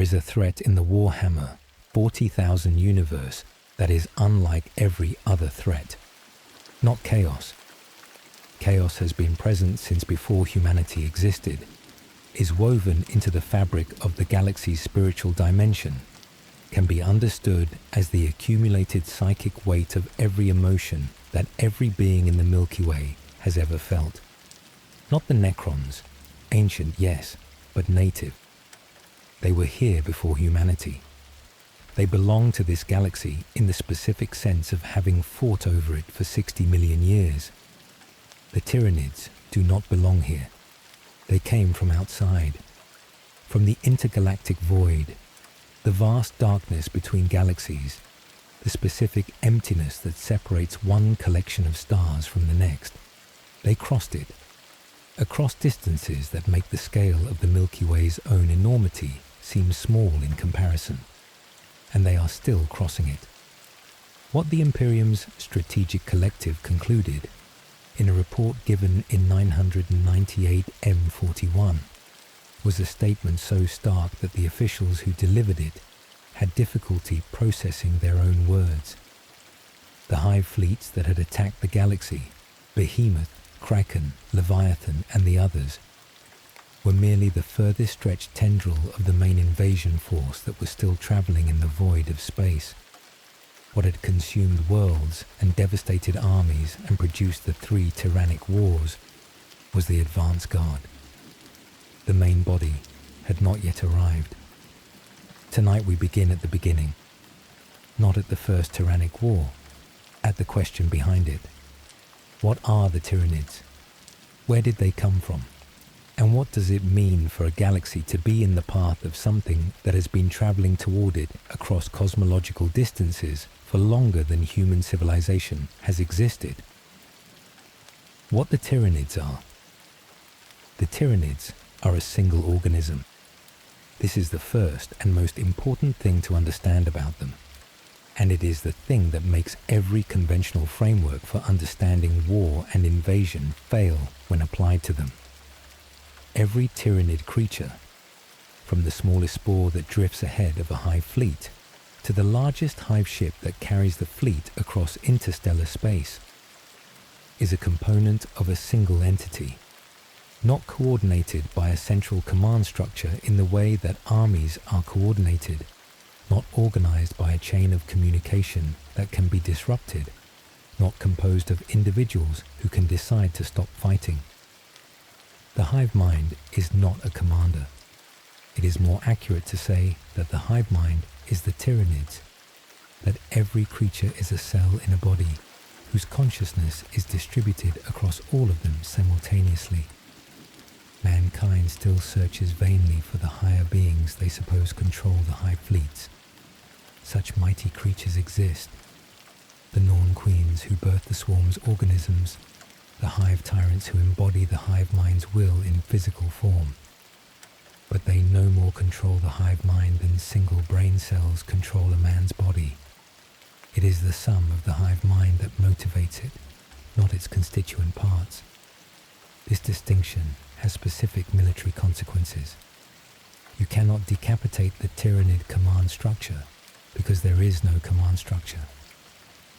is a threat in the Warhammer 40,000 universe that is unlike every other threat. Not chaos. Chaos has been present since before humanity existed, is woven into the fabric of the galaxy's spiritual dimension, can be understood as the accumulated psychic weight of every emotion that every being in the Milky Way has ever felt. Not the Necrons, ancient yes, but native. They were here before humanity. They belong to this galaxy in the specific sense of having fought over it for 60 million years. The Tyranids do not belong here. They came from outside, from the intergalactic void, the vast darkness between galaxies, the specific emptiness that separates one collection of stars from the next. They crossed it, across distances that make the scale of the Milky Way's own enormity seem small in comparison, and they are still crossing it. What the Imperium's strategic collective concluded in a report given in 998 M41 was a statement so stark that the officials who delivered it had difficulty processing their own words. The Hive Fleets that had attacked the galaxy, Behemoth, Kraken, Leviathan, and the others, were merely the furthest stretched tendril of the main invasion force that was still traveling in the void of space. What had consumed worlds and devastated armies and produced the 3 Tyrannic Wars was the advance guard. The main body had not yet arrived. Tonight we begin at the beginning, not at the First Tyrannic War, at the question behind it. What are the Tyranids? Where did they come from? And what does it mean for a galaxy to be in the path of something that has been traveling toward it across cosmological distances for longer than human civilization has existed? What the Tyranids are? The Tyranids are a single organism. This is the first and most important thing to understand about them, and it is the thing that makes every conventional framework for understanding war and invasion fail when applied to them. Every Tyranid creature, from the smallest spore that drifts ahead of a hive fleet to the largest hive ship that carries the fleet across interstellar space, is a component of a single entity, not coordinated by a central command structure in the way that armies are coordinated, not organized by a chain of communication that can be disrupted, not composed of individuals who can decide to stop fighting. The hive mind is not a commander. It is more accurate to say that the hive mind is the Tyranids, that every creature is a cell in a body whose consciousness is distributed across all of them simultaneously. Mankind still searches vainly for the higher beings they suppose control the hive fleets. Such mighty creatures exist. The Norn queens who birth the swarm's organisms, the hive tyrants who embody the hive mind's will in physical form. But they no more control the hive mind than single brain cells control a man's body. It is the sum of the hive mind that motivates it, not its constituent parts. This distinction has specific military consequences. You cannot decapitate the Tyranid command structure because there is no command structure.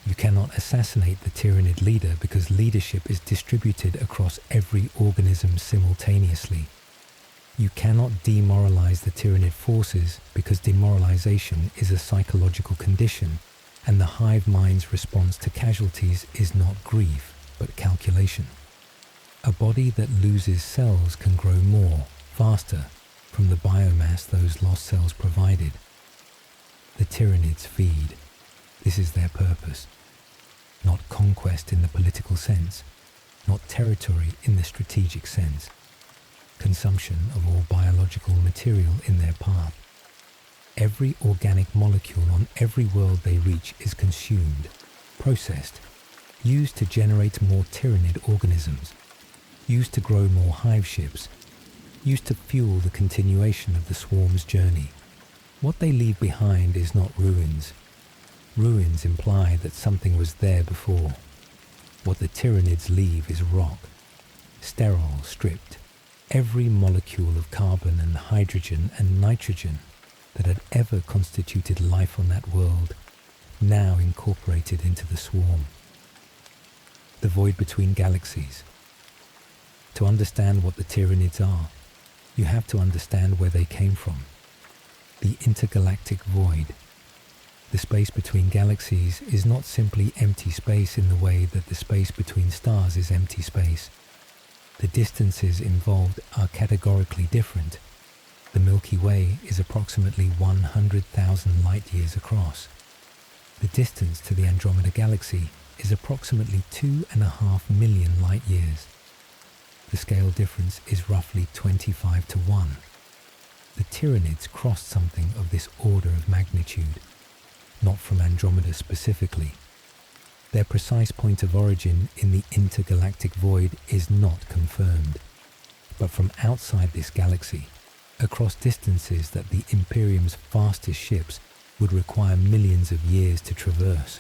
You cannot assassinate the Tyranid leader because leadership is distributed across every organism simultaneously. You cannot demoralize the Tyranid forces because demoralization is a psychological condition, and the hive mind's response to casualties is not grief, but calculation. A body that loses cells can grow more, faster, from the biomass those lost cells provided. The Tyranids feed. This is their purpose. Not conquest in the political sense, not territory in the strategic sense. Consumption of all biological material in their path. Every organic molecule on every world they reach is consumed, processed, used to generate more Tyranid organisms, used to grow more hive ships, used to fuel the continuation of the swarm's journey. What they leave behind is not ruins. Ruins imply that something was there before. What the Tyranids leave is rock, sterile, stripped. Every molecule of carbon and hydrogen and nitrogen that had ever constituted life on that world, now incorporated into the swarm. The void between galaxies. To understand what the Tyranids are, you have to understand where they came from. The intergalactic void. The space between galaxies is not simply empty space in the way that the space between stars is empty space. The distances involved are categorically different. The Milky Way is approximately 100,000 light-years across. The distance to the Andromeda Galaxy is approximately 2.5 million light-years. The scale difference is roughly 25 to 1. The Tyranids crossed something of this order of magnitude, not from Andromeda specifically. Their precise point of origin in the intergalactic void is not confirmed, but from outside this galaxy, across distances that the Imperium's fastest ships would require millions of years to traverse.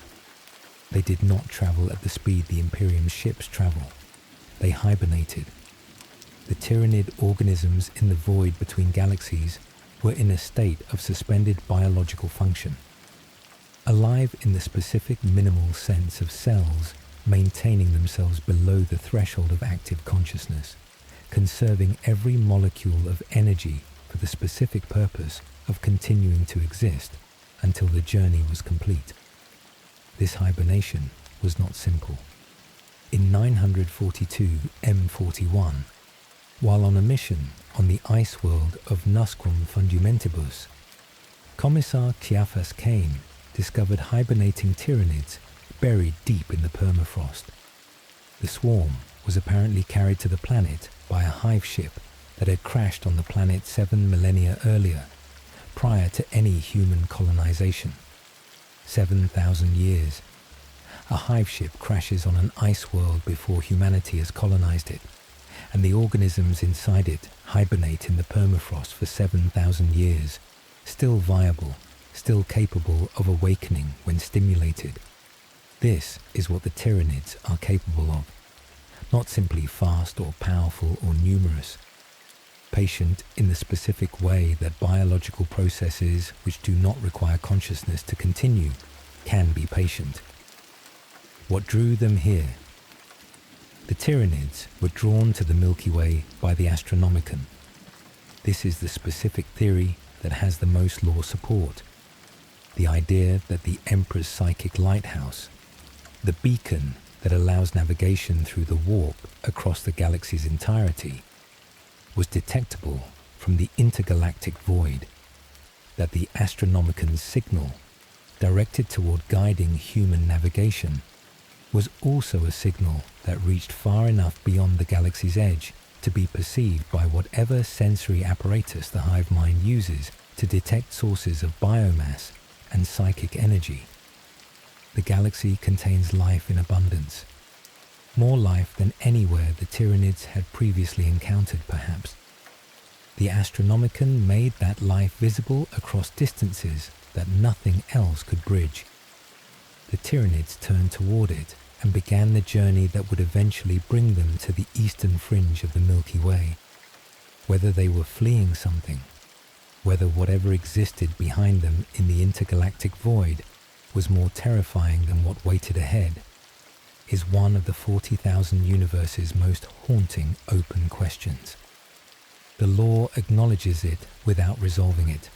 They did not travel at the speed the Imperium's ships travel. They hibernated. The Tyranid organisms in the void between galaxies were in a state of suspended biological function, alive in the specific minimal sense of cells maintaining themselves below the threshold of active consciousness, conserving every molecule of energy for the specific purpose of continuing to exist until the journey was complete. This hibernation was not simple. In 942 M41, while on a mission on the ice world of Nusquam Fundamentibus, Commissar Chiaphas Kane discovered hibernating Tyranids buried deep in the permafrost. The swarm was apparently carried to the planet by a hive ship that had crashed on the planet 7 millennia earlier, prior to any human colonization. 7,000 years. A hive ship crashes on an ice world before humanity has colonized it, and the organisms inside it hibernate in the permafrost for 7,000 years, still viable, still capable of awakening when stimulated. This is what the Tyranids are capable of. Not simply fast or powerful or numerous. Patient in the specific way that biological processes which do not require consciousness to continue can be patient. What drew them here? The Tyranids were drawn to the Milky Way by the Astronomicon. This is the specific theory that has the most law support. The idea that the Emperor's psychic lighthouse, the beacon that allows navigation through the warp across the galaxy's entirety, was detectable from the intergalactic void, that the Astronomicon's signal, directed toward guiding human navigation, was also a signal that reached far enough beyond the galaxy's edge to be perceived by whatever sensory apparatus the hive mind uses to detect sources of biomass and psychic energy. The galaxy contains life in abundance, more life than anywhere the Tyranids had previously encountered perhaps. The Astronomicon made that life visible across distances that nothing else could bridge. The Tyranids turned toward it and began the journey that would eventually bring them to the eastern fringe of the Milky Way. Whether they were fleeing something, whether whatever existed behind them in the intergalactic void was more terrifying than what waited ahead, is one of the 40,000 universe's most haunting open questions. The law acknowledges it without resolving it.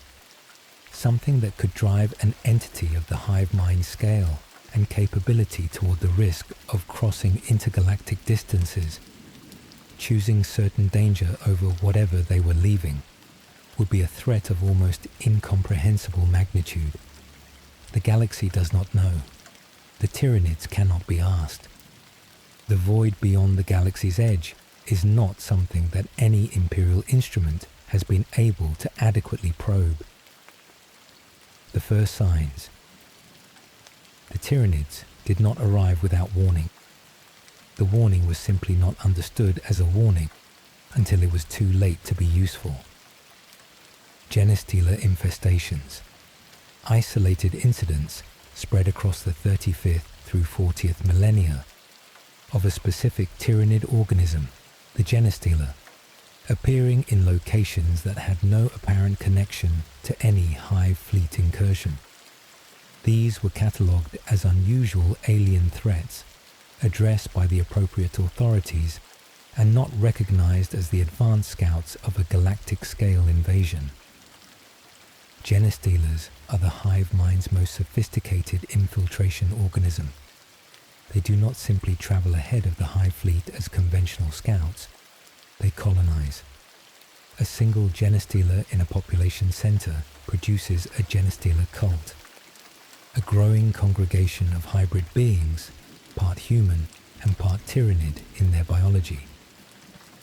Something that could drive an entity of the hive mind scale and capability toward the risk of crossing intergalactic distances, choosing certain danger over whatever they were leaving, would be a threat of almost incomprehensible magnitude. The galaxy does not know. The Tyranids cannot be asked. The void beyond the galaxy's edge is not something that any Imperial instrument has been able to adequately probe. The first signs. The Tyranids did not arrive without warning. The warning was simply not understood as a warning until it was too late to be useful. Genestealer infestations. Isolated incidents spread across the 35th through 40th millennia of a specific Tyranid organism, the Genestealer. appearing in locations that had no apparent connection to any Hive Fleet incursion. These were catalogued as unusual alien threats, addressed by the appropriate authorities, and not recognized as the advanced scouts of a galactic-scale invasion. Genestealers are the hive mind's most sophisticated infiltration organism. They do not simply travel ahead of the Hive Fleet as conventional scouts. They colonize. A single genestealer in a population center produces a genestealer cult. A growing congregation of hybrid beings, part human and part Tyranid in their biology,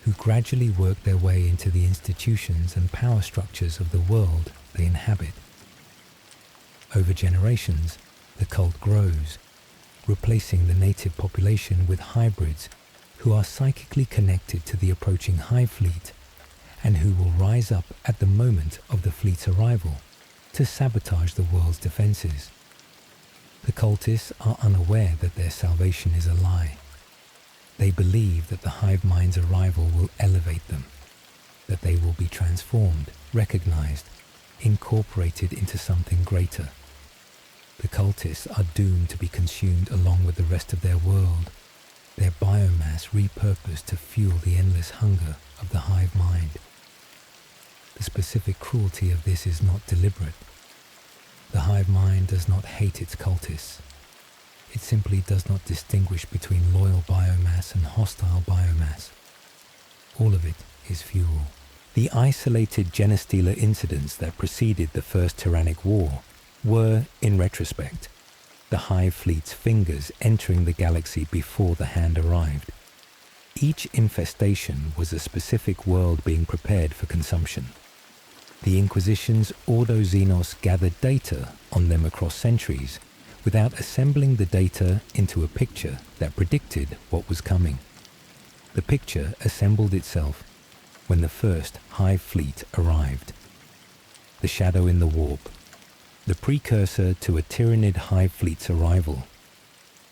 who gradually work their way into the institutions and power structures of the world they inhabit. Over generations, the cult grows, replacing the native population with hybrids who are psychically connected to the approaching Hive Fleet and who will rise up at the moment of the fleet's arrival to sabotage the world's defenses. The cultists are unaware that their salvation is a lie. They believe that the hive mind's arrival will elevate them, that they will be transformed, recognized, incorporated into something greater. The cultists are doomed to be consumed along with the rest of their world, their biomass repurposed to fuel the endless hunger of the hive mind. The specific cruelty of this is not deliberate. The hive mind does not hate its cultists. It simply does not distinguish between loyal biomass and hostile biomass. All of it is fuel. The isolated genestealer incidents that preceded the First Tyrannic War were, in retrospect, the Hive Fleet's fingers entering the galaxy before the hand arrived. Each infestation was a specific world being prepared for consumption. The Inquisition's Ordo-Xenos gathered data on them across centuries without assembling the data into a picture that predicted what was coming. The picture assembled itself when the first Hive Fleet arrived. The shadow in the warp, the precursor to a Tyranid Hive Fleet's arrival.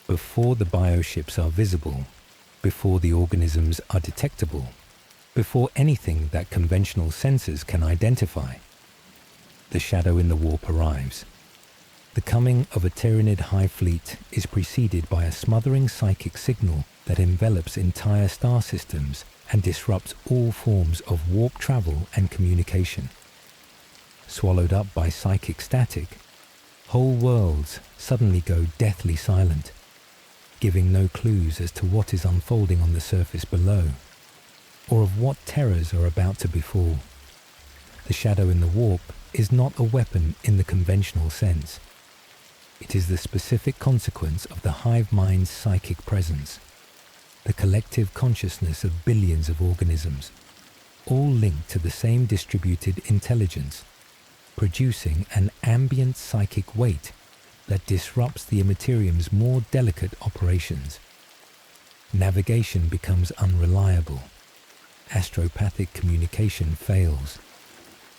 Before the bioships are visible, before the organisms are detectable, before anything that conventional sensors can identify, the shadow in the warp arrives. The coming of a Tyranid Hive Fleet is preceded by a smothering psychic signal that envelops entire star systems and disrupts all forms of warp travel and communication. Swallowed up by psychic static, whole worlds suddenly go deathly silent, giving no clues as to what is unfolding on the surface below, or of what terrors are about to befall. The shadow in the warp is not a weapon in the conventional sense. It is the specific consequence of the hive mind's psychic presence, the collective consciousness of billions of organisms, all linked to the same distributed intelligence, producing an ambient psychic weight that disrupts the Immaterium's more delicate operations. Navigation becomes unreliable. Astropathic communication fails.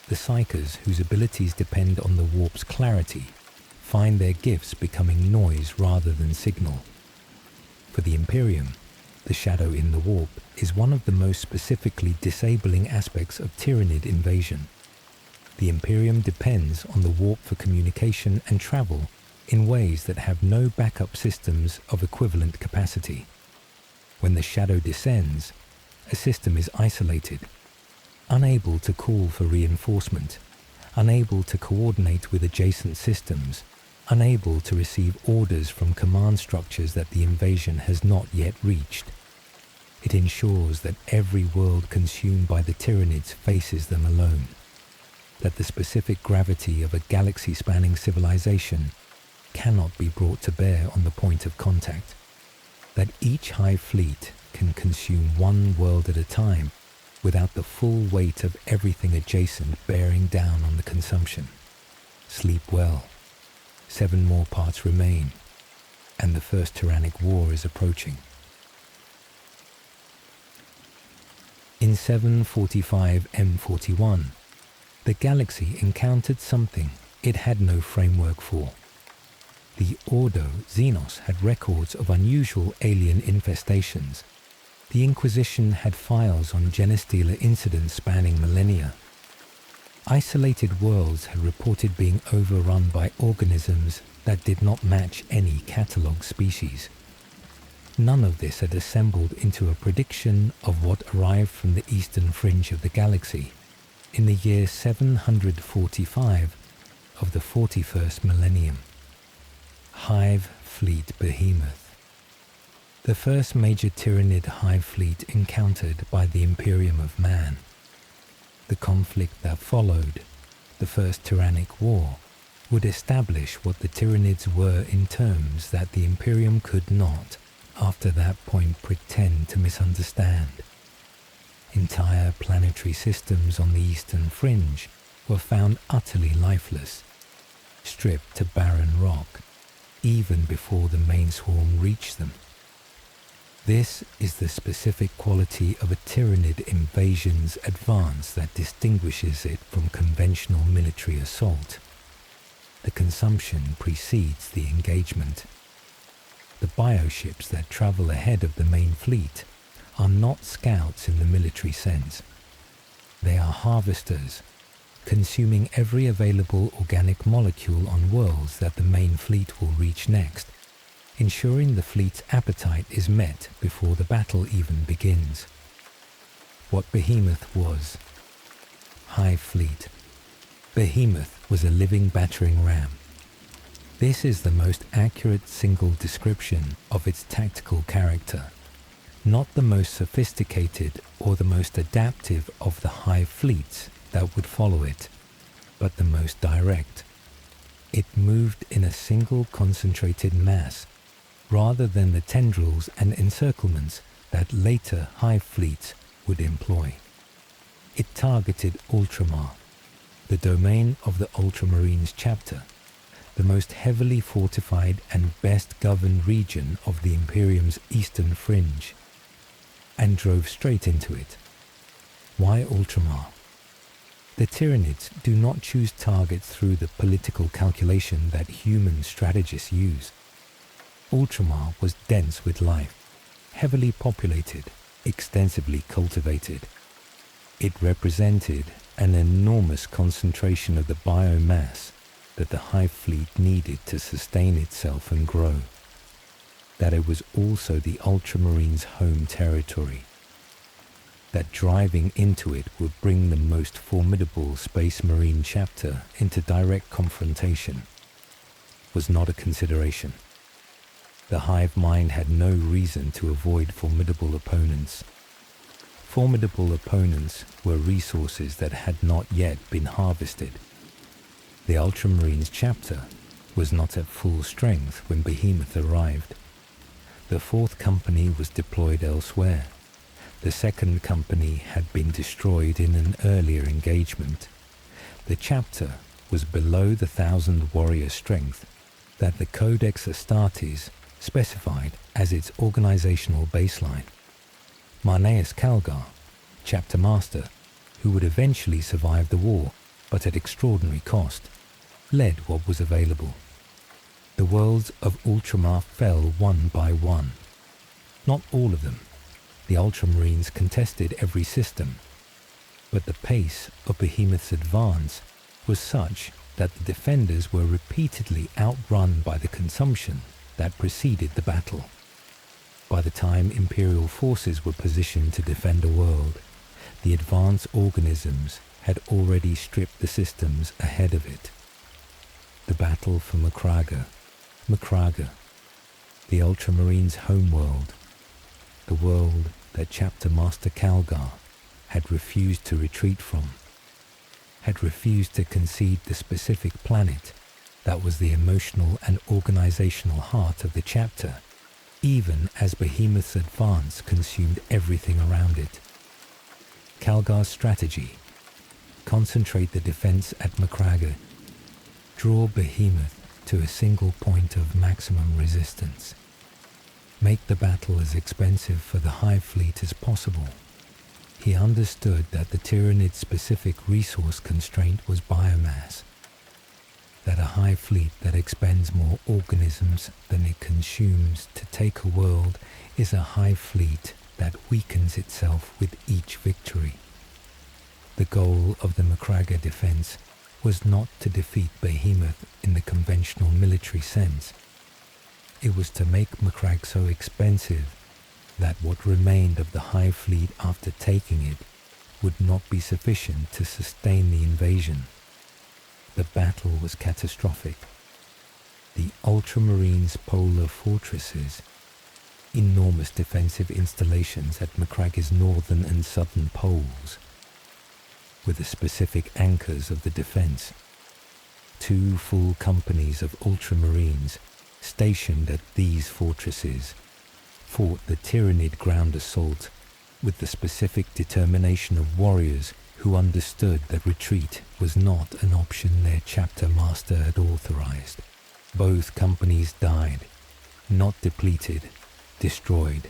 The psychers, whose abilities depend on the warp's clarity, find their gifts becoming noise rather than signal. For the Imperium, the shadow in the warp is one of the most specifically disabling aspects of Tyranid invasion. The Imperium depends on the warp for communication and travel in ways that have no backup systems of equivalent capacity. When the shadow descends, a system is isolated, unable to call for reinforcement, unable to coordinate with adjacent systems, unable to receive orders from command structures that the invasion has not yet reached. It ensures that every world consumed by the Tyranids faces them alone, that the specific gravity of a galaxy-spanning civilization cannot be brought to bear on the point of contact, that each Hive Fleet can consume one world at a time without the full weight of everything adjacent bearing down on the consumption. Sleep well. 7 more parts remain, and the First Tyrannic War is approaching. In 745 M41, the galaxy encountered something it had no framework for. The Ordo Xenos had records of unusual alien infestations, The Inquisition had files on genestealer incidents spanning millennia. Isolated worlds had reported being overrun by organisms that did not match any catalogue species. None of this had assembled into a prediction of what arrived from the eastern fringe of the galaxy in the year 745 of the 41st millennium. Hive Fleet Behemoth. The first major Tyranid Hive Fleet encountered by the Imperium of Man. The conflict that followed, the First Tyrannic War, would establish what the Tyranids were in terms that the Imperium could not, after that point, pretend to misunderstand. Entire planetary systems on the eastern fringe were found utterly lifeless, stripped to barren rock, even before the main swarm reached them. This is the specific quality of a Tyranid invasion's advance that distinguishes it from conventional military assault. The consumption precedes the engagement. The bioships that travel ahead of the main fleet are not scouts in the military sense. They are harvesters, consuming every available organic molecule on worlds that the main fleet will reach next, ensuring the fleet's appetite is met before the battle even begins. What Behemoth was. Hive Fleet. Behemoth was a living battering ram. This is the most accurate single description of its tactical character. Not the most sophisticated or the most adaptive of the Hive fleets that would follow it, but the most direct. It moved in a single concentrated mass, rather than the tendrils and encirclements that later Hive fleets would employ. It targeted Ultramar, the domain of the Ultramarines chapter, the most heavily fortified and best governed region of the Imperium's eastern fringe, and drove straight into it. Why Ultramar? The Tyranids do not choose targets through the political calculation that human strategists use. Ultramar was dense with life, heavily populated, extensively cultivated. It represented an enormous concentration of the biomass that the Hive fleet needed to sustain itself and grow. That it was also the Ultramarines' home territory. That driving into it would bring the most formidable Space Marine chapter into direct confrontation was not a consideration. The Hive mind had no reason to avoid formidable opponents. Formidable opponents were resources that had not yet been harvested. The Ultramarines chapter was not at full strength when Behemoth arrived. The fourth company was deployed elsewhere. The second company had been destroyed in an earlier engagement. The chapter was below the 1,000 warrior strength that the Codex Astartes specified as its organizational baseline. Marneus Calgar, chapter master, who would eventually survive the war but at extraordinary cost, led what was available. The worlds of Ultramar fell one by one. Not all of them. The Ultramarines contested every system, but the pace of Behemoth's advance was such that the defenders were repeatedly outrun by the consumption that preceded the battle. By the time Imperial forces were positioned to defend a world, the advanced organisms had already stripped the systems ahead of it. The battle for Macragge, the Ultramarines' homeworld, the world that Chapter Master Calgar had refused to retreat from, had refused to concede the specific planet that was the emotional and organizational heart of the chapter, even as Behemoth's advance consumed everything around it. Calgar's strategy: concentrate the defense at Macragge, draw Behemoth to a single point of maximum resistance, make the battle as expensive for the Hive fleet as possible. He understood that the Tyranid specific resource constraint was biomass, that a Hive fleet that expends more organisms than it consumes to take a world is a Hive fleet that weakens itself with each victory. The goal of the Macragge defense was not to defeat Behemoth in the conventional military sense. It was to make Macragge so expensive that what remained of the Hive Fleet after taking it would not be sufficient to sustain the invasion. The battle was catastrophic. The Ultramarines' polar fortresses, enormous defensive installations at Macragge's northern and southern poles, were the specific anchors of the defense. 2 full companies of Ultramarines stationed at these fortresses fought the Tyranid ground assault with the specific determination of warriors who understood that retreat was not an option their chapter master had authorized. Both companies died, not depleted, destroyed.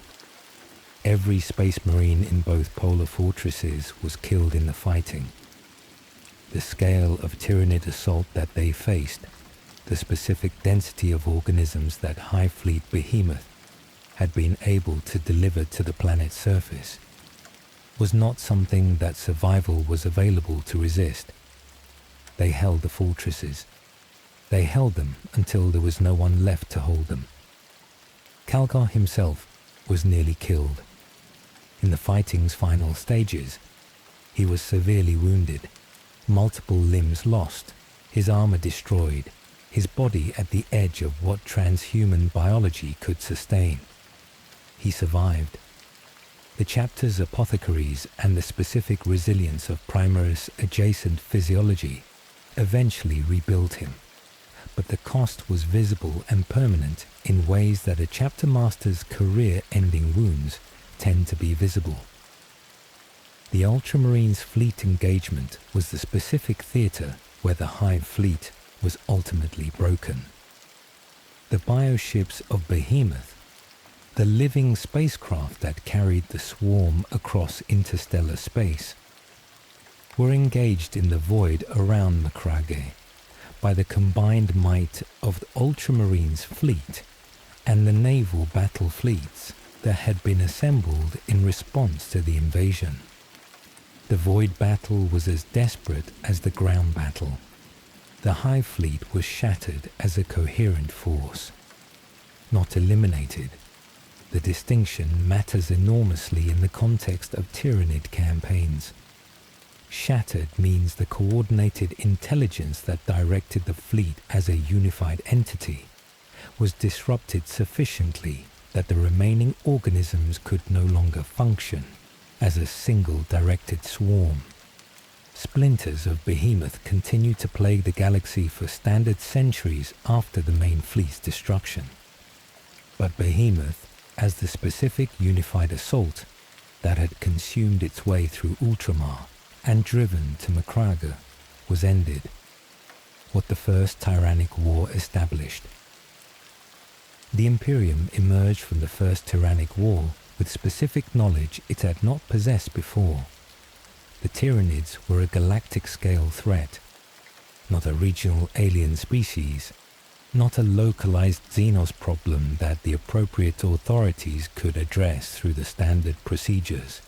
Every Space Marine in both polar fortresses was killed in the fighting. The scale of Tyranid assault that they faced, the specific density of organisms that Hive Fleet Behemoth had been able to deliver to the planet's surface, was not something that survival was available to resist. They held the fortresses. They held them until there was no one left to hold them. Calgar himself was nearly killed. In the fighting's final stages, he was severely wounded, multiple limbs lost, his armor destroyed, his body at the edge of what transhuman biology could sustain. He survived. The chapter's apothecaries and the specific resilience of Primaris' adjacent physiology eventually rebuilt him, but the cost was visible and permanent in ways that a chapter master's career-ending wounds tend to be visible. The Ultramarines' fleet engagement was the specific theatre where the Hive Fleet was ultimately broken. The bioships of Behemoth, the living spacecraft that carried the swarm across interstellar space, were engaged in the void around Macragge by the combined might of the Ultramarines' fleet and the naval battle fleets that had been assembled in response to the invasion. The void battle was as desperate as the ground battle. The Hive Fleet was shattered as a coherent force, not eliminated. The distinction matters enormously in the context of Tyranid campaigns. Shattered means the coordinated intelligence that directed the fleet as a unified entity was disrupted sufficiently that the remaining organisms could no longer function as a single directed swarm. Splinters of Behemoth continued to plague the galaxy for standard centuries after the main fleet's destruction. But Behemoth, as the specific unified assault that had consumed its way through Ultramar and driven to Macragge, was ended. What the First Tyrannic War established. The Imperium emerged from the First Tyrannic War with specific knowledge it had not possessed before. The Tyranids were a galactic-scale threat, not a regional alien species, not a localized Xenos problem that the appropriate authorities could address through the standard procedures.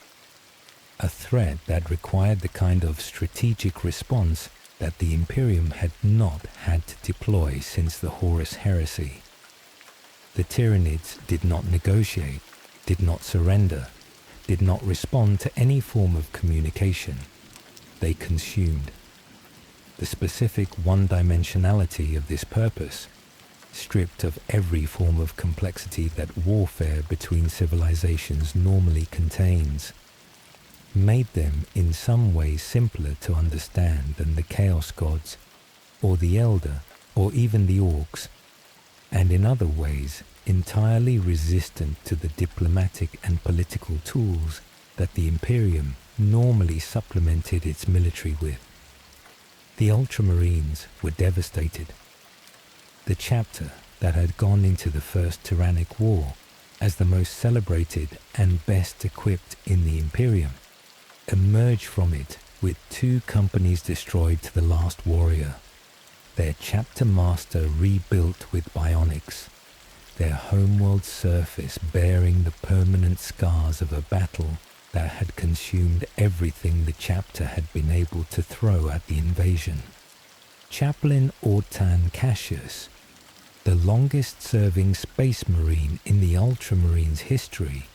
A threat that required the kind of strategic response that the Imperium had not had to deploy since the Horus Heresy. The Tyranids did not negotiate, did not surrender, did not respond to any form of communication. They consumed. The specific one-dimensionality of this purpose, stripped of every form of complexity that warfare between civilizations normally contains, made them in some ways simpler to understand than the Chaos Gods, or the Elder, or even the Orcs, and in other ways entirely resistant to the diplomatic and political tools that the Imperium normally supplemented its military with. The Ultramarines were devastated. The chapter that had gone into the First Tyrannic War as the most celebrated and best equipped in the Imperium emerged from it with 2 companies destroyed to the last warrior, their chapter master rebuilt with bionics, their homeworld surface bearing the permanent scars of a battle that had consumed everything the chapter had been able to throw at the invasion. Chaplain Ortan Cassius, the longest-serving space marine in the Ultramarines' history,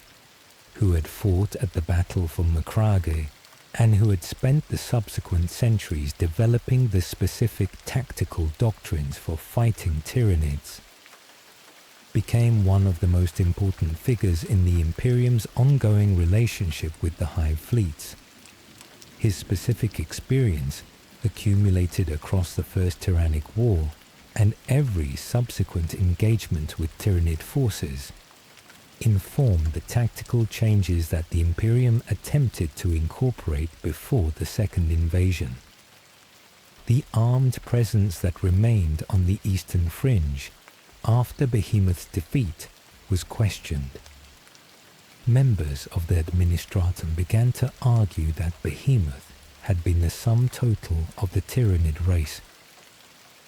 who had fought at the Battle for Macragge and who had spent the subsequent centuries developing the specific tactical doctrines for fighting Tyranids, became one of the most important figures in the Imperium's ongoing relationship with the Hive Fleets. His specific experience, accumulated across the First Tyrannic War and every subsequent engagement with Tyranid forces, informed the tactical changes that the Imperium attempted to incorporate before the Second Invasion. The armed presence that remained on the eastern fringe after Behemoth's defeat was questioned. Members of the Administratum began to argue that Behemoth had been the sum total of the Tyranid race,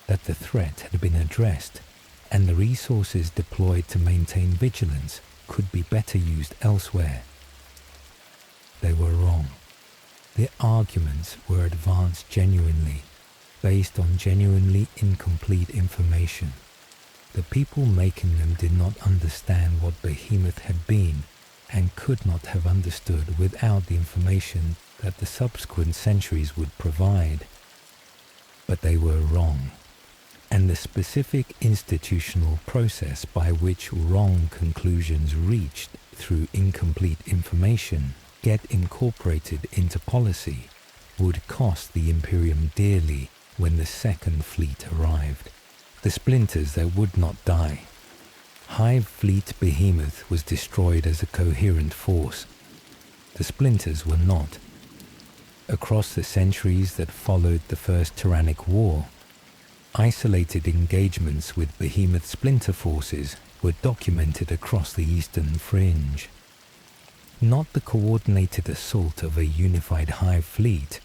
that the threat had been addressed and the resources deployed to maintain vigilance could be better used elsewhere. They were wrong. Their arguments were advanced genuinely, based on genuinely incomplete information. The people making them did not understand what Behemoth had been and could not have understood without the information that the subsequent centuries would provide. But they were wrong, and the specific institutional process by which wrong conclusions reached through incomplete information get incorporated into policy would cost the Imperium dearly when the Second Fleet arrived. The splinters that would not die. Hive Fleet Behemoth was destroyed as a coherent force. The splinters were not. Across the centuries that followed the First Tyrannic War, isolated engagements with Behemoth splinter forces were documented across the eastern fringe. Not the coordinated assault of a unified Hive Fleet,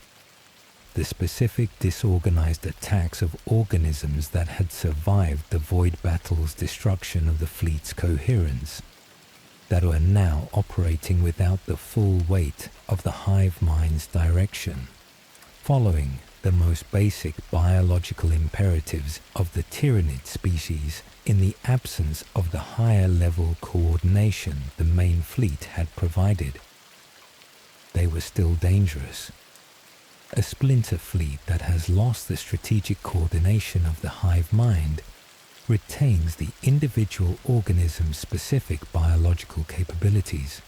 the specific disorganized attacks of organisms that had survived the Void Battle's destruction of the fleet's coherence, that were now operating without the full weight of the hive mind's direction, following the most basic biological imperatives of the Tyranid species in the absence of the higher level coordination the main fleet had provided. They were still dangerous. A splinter fleet that has lost the strategic coordination of the hive mind retains the individual organism's specific biological capabilities.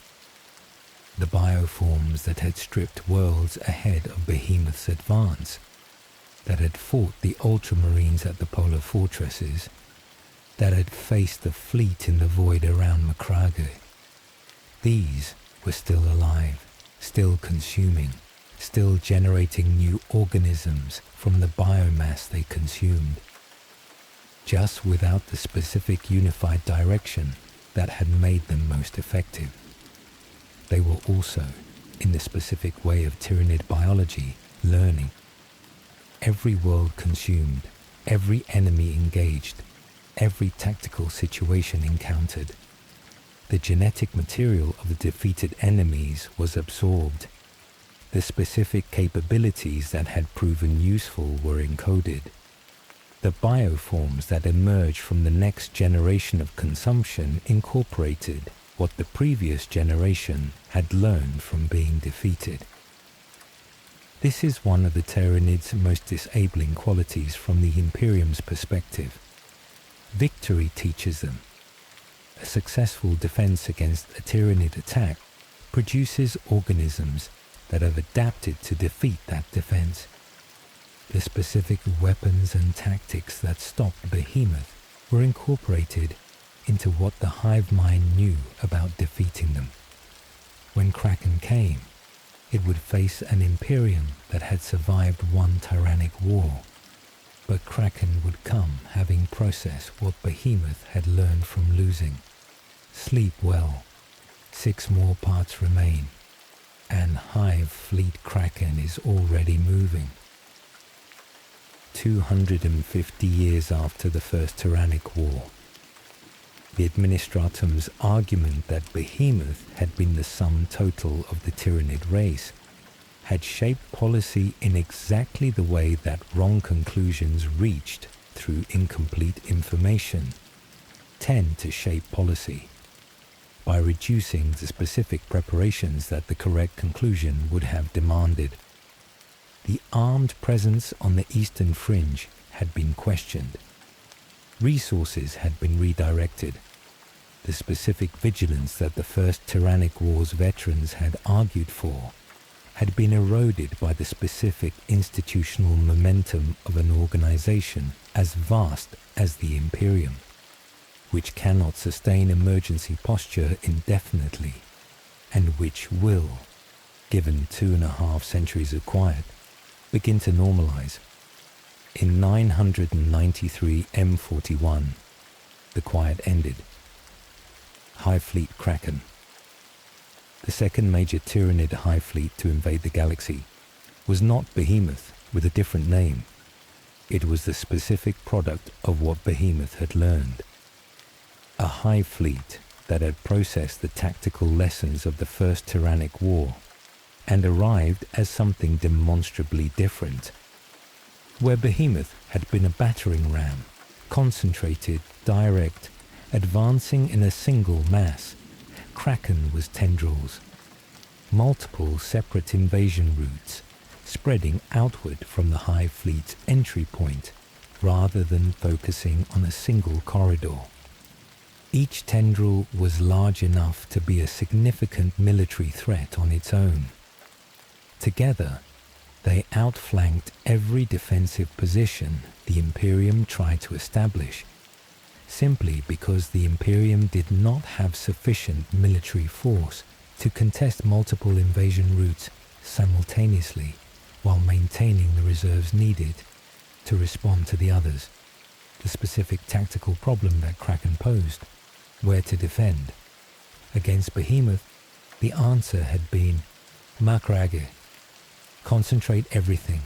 The bioforms that had stripped worlds ahead of Behemoth's advance, that had fought the Ultramarines at the polar fortresses, that had faced the fleet in the void around Macragge. These were still alive, still consuming, still generating new organisms from the biomass they consumed, just without the specific unified direction that had made them most effective. They were also, in the specific way of Tyranid biology, learning. Every world consumed, every enemy engaged, every tactical situation encountered. The genetic material of the defeated enemies was absorbed. The specific capabilities that had proven useful were encoded. The bioforms that emerged from the next generation of consumption incorporated what the previous generation had learned from being defeated. This is one of the Tyranids' most disabling qualities from the Imperium's perspective. Victory teaches them. A successful defense against a Tyranid attack produces organisms that have adapted to defeat that defense. The specific weapons and tactics that stopped Behemoth were incorporated into what the hive mind knew about defeating them. When Kraken came, it would face an Imperium that had survived one Tyrannic War, but Kraken would come having processed what Behemoth had learned from losing. Sleep well. 6 more parts remain, and Hive Fleet Kraken is already moving. 250 years after the First Tyrannic War, The Administratum's argument that Behemoth had been the sum total of the Tyranid race had shaped policy in exactly the way that wrong conclusions reached through incomplete information tend to shape policy, by reducing the specific preparations that the correct conclusion would have demanded. The armed presence on the eastern fringe had been questioned. Resources had been redirected. The specific vigilance that the First Tyrannic Wars veterans had argued for had been eroded by the specific institutional momentum of an organization as vast as the Imperium, which cannot sustain emergency posture indefinitely, and which will, given 2.5 centuries of quiet, begin to normalize. In 993 M41, the quiet ended. Hive Fleet Kraken. The second major Tyranid Hive Fleet to invade the galaxy was not Behemoth with a different name. It was the specific product of what Behemoth had learned. A Hive Fleet that had processed the tactical lessons of the First Tyrannic War and arrived as something demonstrably different. Where Behemoth had been a battering ram, concentrated, direct, advancing in a single mass, Kraken was Tendrils, multiple separate invasion routes spreading outward from the Hive Fleet's entry point rather than focusing on a single corridor. Each tendril was large enough to be a significant military threat on its own. Together, they outflanked every defensive position the Imperium tried to establish, simply because the Imperium did not have sufficient military force to contest multiple invasion routes simultaneously while maintaining the reserves needed to respond to the others. The specific tactical problem that Kraken posed, where to defend. Against Behemoth, the answer had been Macragge. Concentrate everything.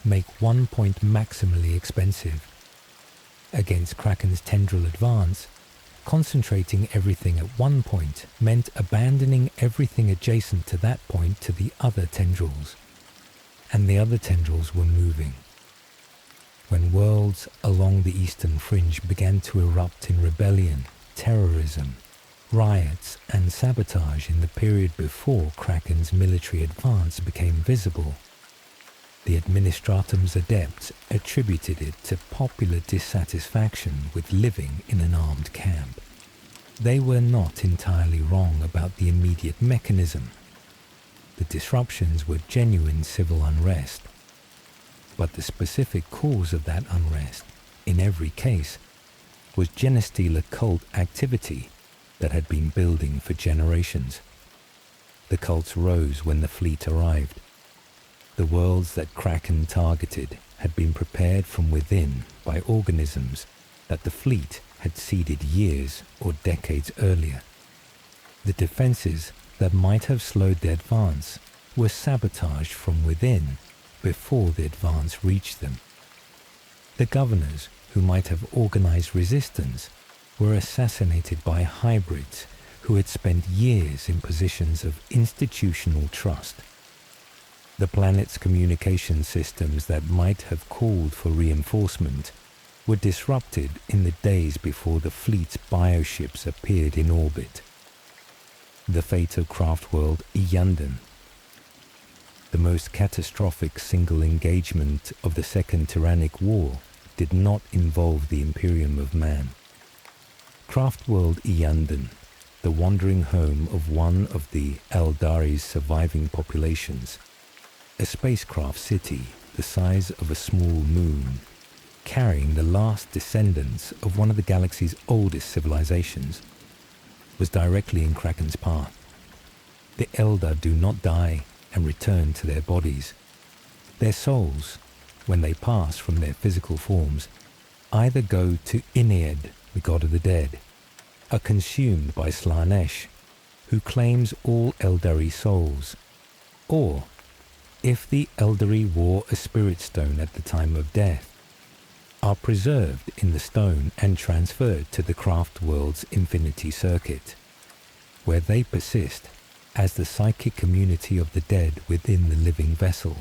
Make one point maximally expensive. Against Kraken's tendril advance, concentrating everything at one point meant abandoning everything adjacent to that point to the other tendrils. And the other tendrils were moving. When worlds along the eastern fringe began to erupt in rebellion, terrorism, riots and sabotage in the period before Kraken's military advance became visible, the Administratum's adepts attributed it to popular dissatisfaction with living in an armed camp. They were not entirely wrong about the immediate mechanism. The disruptions were genuine civil unrest. But the specific cause of that unrest, in every case, was genestealer cult activity that had been building for generations. The cults rose when the fleet arrived. The worlds that Kraken targeted had been prepared from within by organisms that the fleet had seeded years or decades earlier. The defenses that might have slowed the advance were sabotaged from within before the advance reached them. The governors who might have organized resistance were assassinated by hybrids who had spent years in positions of institutional trust. The planet's communication systems that might have called for reinforcement were disrupted in the days before the fleet's bioships appeared in orbit. The fate of craft world Iyanden, the most catastrophic single engagement of the Second Tyrannic War, did not involve the Imperium of Man. Craft world Iyanden, the wandering home of one of the Eldari's surviving populations, a spacecraft city the size of a small moon, carrying the last descendants of one of the galaxy's oldest civilizations, was directly in Kraken's path. The Eldar do not die and return to their bodies. Their souls, when they pass from their physical forms, either go to Inead, the god of the dead, are consumed by Slanesh, who claims all Eldari souls, or, if the Eldari wore a spirit stone at the time of death, are preserved in the stone and transferred to the craft world's infinity circuit, where they persist as the psychic community of the dead within the living vessel.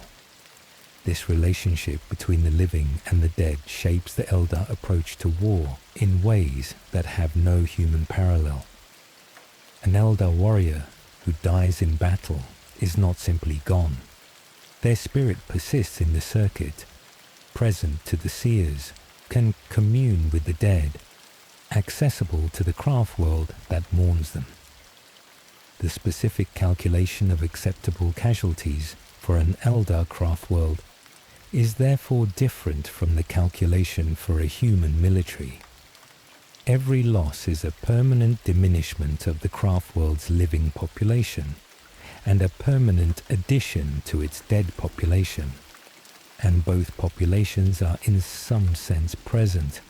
This relationship between the living and the dead shapes the Eldar approach to war in ways that have no human parallel. An Eldar warrior who dies in battle is not simply gone. Their spirit persists in the circuit, present to the seers, can commune with the dead, accessible to the craft world that mourns them. The specific calculation of acceptable casualties for an Eldar craft world is therefore different from the calculation for a human military. Every loss is a permanent diminishment of the craft world's living population, and a permanent addition to its dead population. And both populations are in some sense present,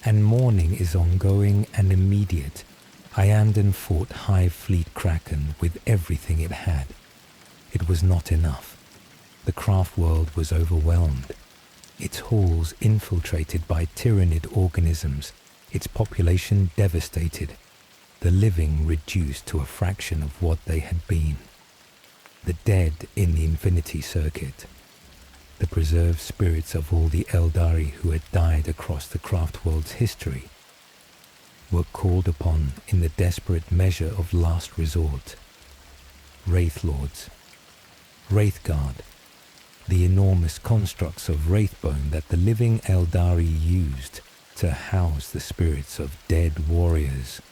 and mourning is ongoing and immediate. Iyanden fought Hive Fleet Kraken with everything it had. It was not enough. The craft world was overwhelmed, its halls infiltrated by Tyranid organisms, its population devastated, the living reduced to a fraction of what they had been. The dead in the infinity circuit, the preserved spirits of all the Eldari who had died across the craft world's history, were called upon in the desperate measure of last resort. Wraith Lords, Wraithguard, the enormous constructs of wraithbone that the living Eldari used to house the spirits of dead warriors,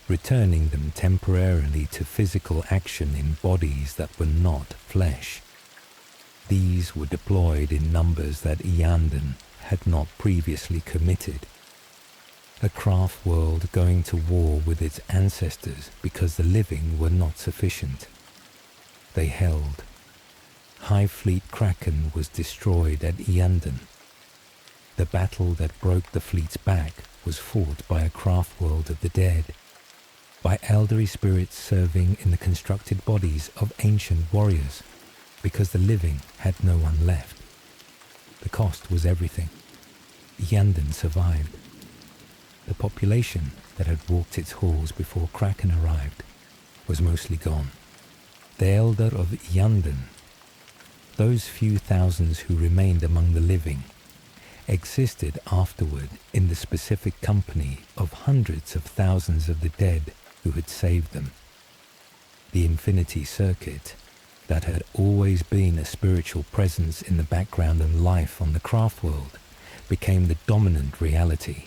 returning them temporarily to physical action in bodies that were not flesh. These were deployed in numbers that Iyanden had not previously committed. A craft world going to war with its ancestors because the living were not sufficient. They held. Hive Fleet Kraken was destroyed at Iyanden. The battle that broke the fleet's back was fought by a craft world of the dead, by Eldari spirits serving in the constructed bodies of ancient warriors, because the living had no one left. The cost was everything. Iyanden survived. The population that had walked its halls before Kraken arrived was mostly gone. The Eldar of Iyanden, those few thousands who remained among the living, existed afterward in the specific company of hundreds of thousands of the dead who had saved them. The infinity circuit, that had always been a spiritual presence in the background and life on the craft world, became the dominant reality.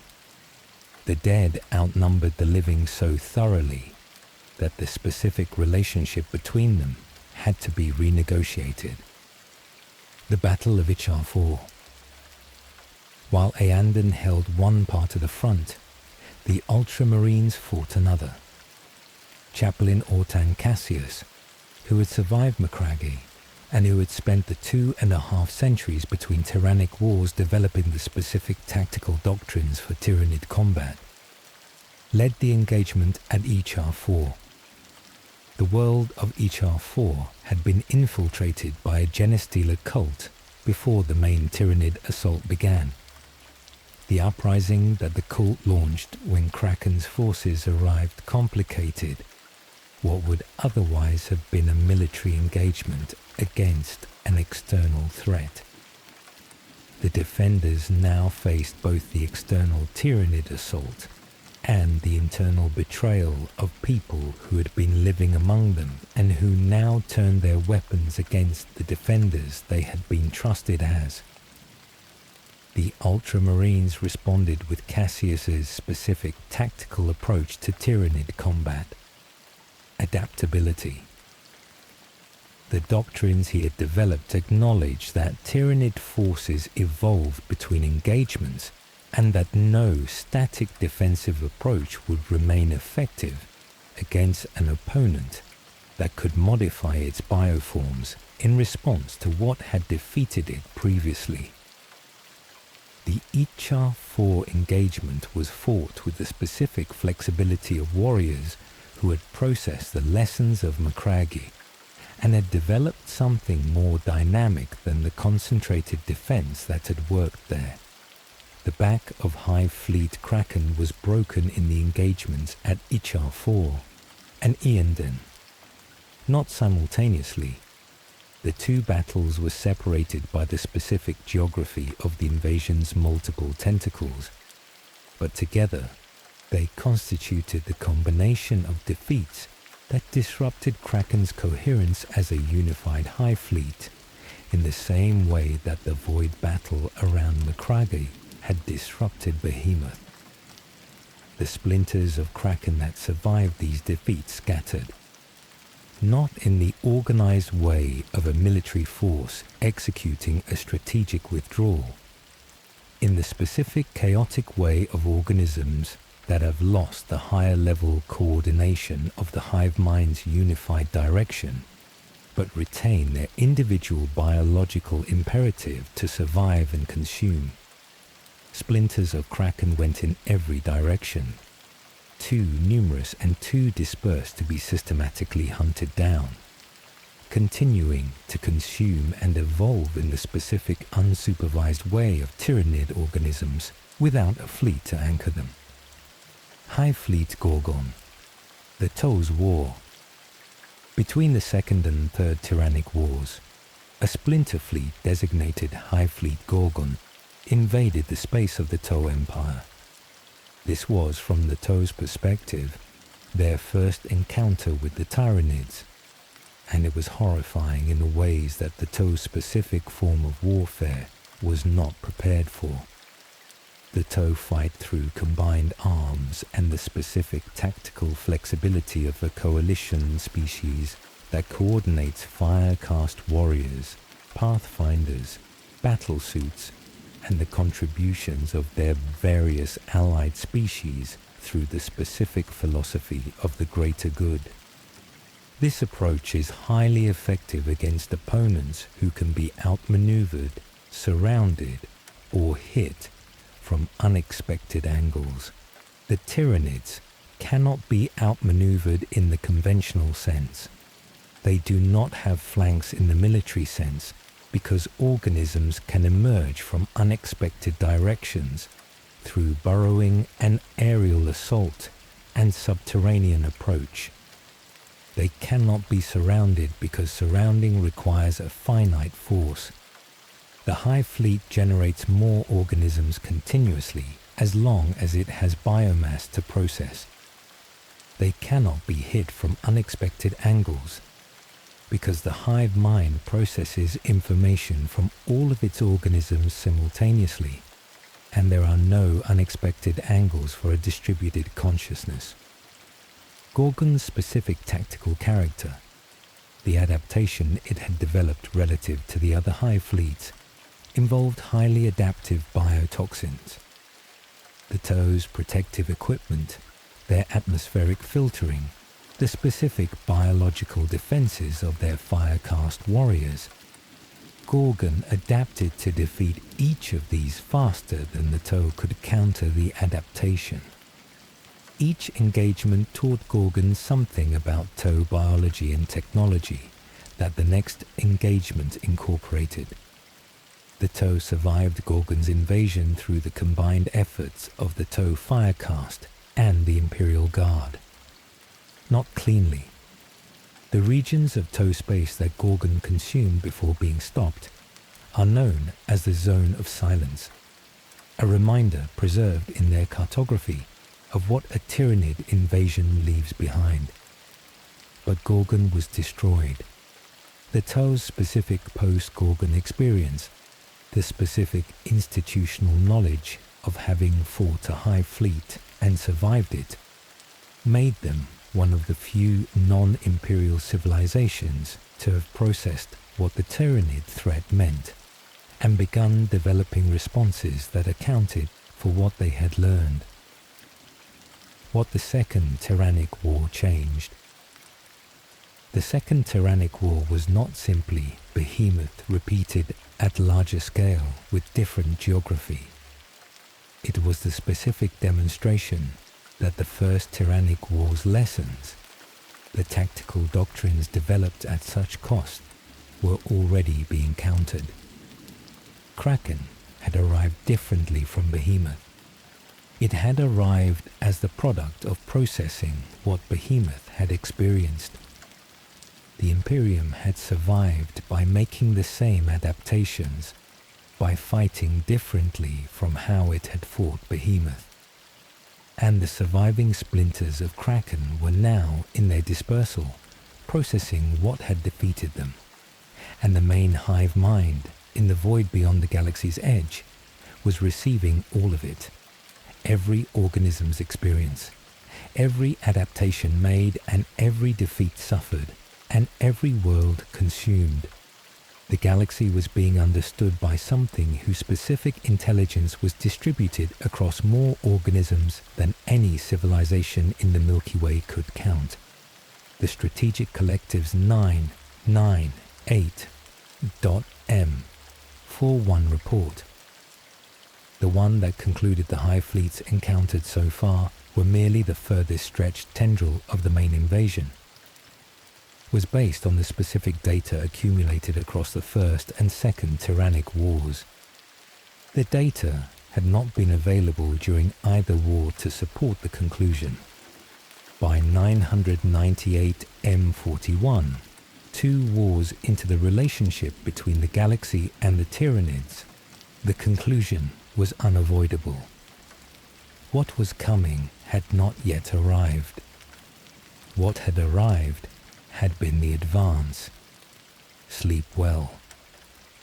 The dead outnumbered the living so thoroughly that the specific relationship between them had to be renegotiated. The Battle of Ichar IV. While Iyanden held one part of the front, the Ultramarines fought another. Chaplain Ortan Cassius, who had survived Macragge and who had spent the 2.5 centuries between Tyrannic Wars developing the specific tactical doctrines for Tyranid combat, led the engagement at Ichar IV. The world of Ichar IV had been infiltrated by a Genestealer cult before the main Tyranid assault began. The uprising that the cult launched when Kraken's forces arrived complicated what would otherwise have been a military engagement against an external threat. The defenders now faced both the external Tyranid assault and the internal betrayal of people who had been living among them and who now turned their weapons against the defenders they had been trusted as. The Ultramarines responded with Cassius's specific tactical approach to Tyranid combat. Adaptability. The doctrines he had developed acknowledged that Tyranid forces evolved between engagements and that no static defensive approach would remain effective against an opponent that could modify its bioforms in response to what had defeated it previously. The Ichar IV engagement was fought with the specific flexibility of warriors who had processed the lessons of Macragge and had developed something more dynamic than the concentrated defense that had worked there. The back of Hive Fleet Kraken was broken in the engagements at Ichar 4 and Eanden. Not simultaneously. The two battles were separated by the specific geography of the invasion's multiple tentacles, but together they constituted the combination of defeats that disrupted Kraken's coherence as a unified Hive Fleet, in the same way that the void battle around Macragge had disrupted Behemoth. The splinters of Kraken that survived these defeats scattered, not in the organized way of a military force executing a strategic withdrawal, in the specific chaotic way of organisms that have lost the higher level coordination of the hive mind's unified direction, but retain their individual biological imperative to survive and consume. Splinters of Kraken went in every direction, too numerous and too dispersed to be systematically hunted down, continuing to consume and evolve in the specific unsupervised way of Tyranid organisms without a fleet to anchor them. Hive Fleet Gorgon, the Toes War. Between the Second and Third Tyrannic Wars, a splinter fleet designated Hive Fleet Gorgon invaded the space of the Toe Empire. This was, from the Toe's perspective, their first encounter with the Tyranids, and it was horrifying in the ways that the Toe's specific form of warfare was not prepared for. The Toe fight through combined arms and the specific tactical flexibility of a coalition species that coordinates fire-cast warriors, pathfinders, battlesuits, and the contributions of their various allied species through the specific philosophy of the greater good. This approach is highly effective against opponents who can be outmaneuvered, surrounded, or hit from unexpected angles. The Tyranids cannot be outmaneuvered in the conventional sense. They do not have flanks in the military sense, because organisms can emerge from unexpected directions through burrowing and aerial assault and subterranean approach. They cannot be surrounded because surrounding requires a finite force. The Hive Fleet generates more organisms continuously as long as it has biomass to process. They cannot be hit from unexpected angles, because the hive mind processes information from all of its organisms simultaneously, and there are no unexpected angles for a distributed consciousness. Gorgon's specific tactical character, the adaptation it had developed relative to the other hive fleets, involved highly adaptive biotoxins. The Toe's protective equipment, their atmospheric filtering, the specific biological defenses of their fire-cast warriors. Gorgon adapted to defeat each of these faster than the Toe could counter the adaptation. Each engagement taught Gorgon something about Toe biology and technology that the next engagement incorporated. The Toe survived Gorgon's invasion through the combined efforts of the Toe Firecast and the Imperial Guard. Not cleanly. The regions of Toe space that Gorgon consumed before being stopped are known as the Zone of Silence, a reminder preserved in their cartography of what a Tyranid invasion leaves behind. But Gorgon was destroyed. The Toe's specific post-Gorgon experience, the specific institutional knowledge of having fought a Hive Fleet and survived it, made them one of the few non-imperial civilizations to have processed what the Tyranid threat meant and begun developing responses that accounted for what they had learned. What the Second Tyrannic War changed. The Second Tyrannic War was not simply Behemoth repeated at larger scale with different geography. It was the specific demonstration that the First Tyrannic War's lessons, the tactical doctrines developed at such cost, were already being countered. Kraken had arrived differently from Behemoth. It had arrived as the product of processing what Behemoth had experienced. The Imperium had survived by making the same adaptations, by fighting differently from how it had fought Behemoth. And the surviving splinters of Kraken were now, in their dispersal, processing what had defeated them. And the main hive mind, in the void beyond the galaxy's edge, was receiving all of it. Every organism's experience, every adaptation made, and every defeat suffered, and every world consumed. The galaxy was being understood by something whose specific intelligence was distributed across more organisms than any civilization in the Milky Way could count. The Strategic Collective's 998.M 41 report. The one that concluded the Hive Fleets encountered so far were merely the furthest stretched tendril of the main invasion, was based on the specific data accumulated across the First and Second Tyrannic Wars. The data had not been available during either war to support the conclusion. By 998 M41, 2 wars into the relationship between the galaxy and the Tyranids, the conclusion was unavoidable. What was coming had not yet arrived. What had arrived had been the advance. Sleep well.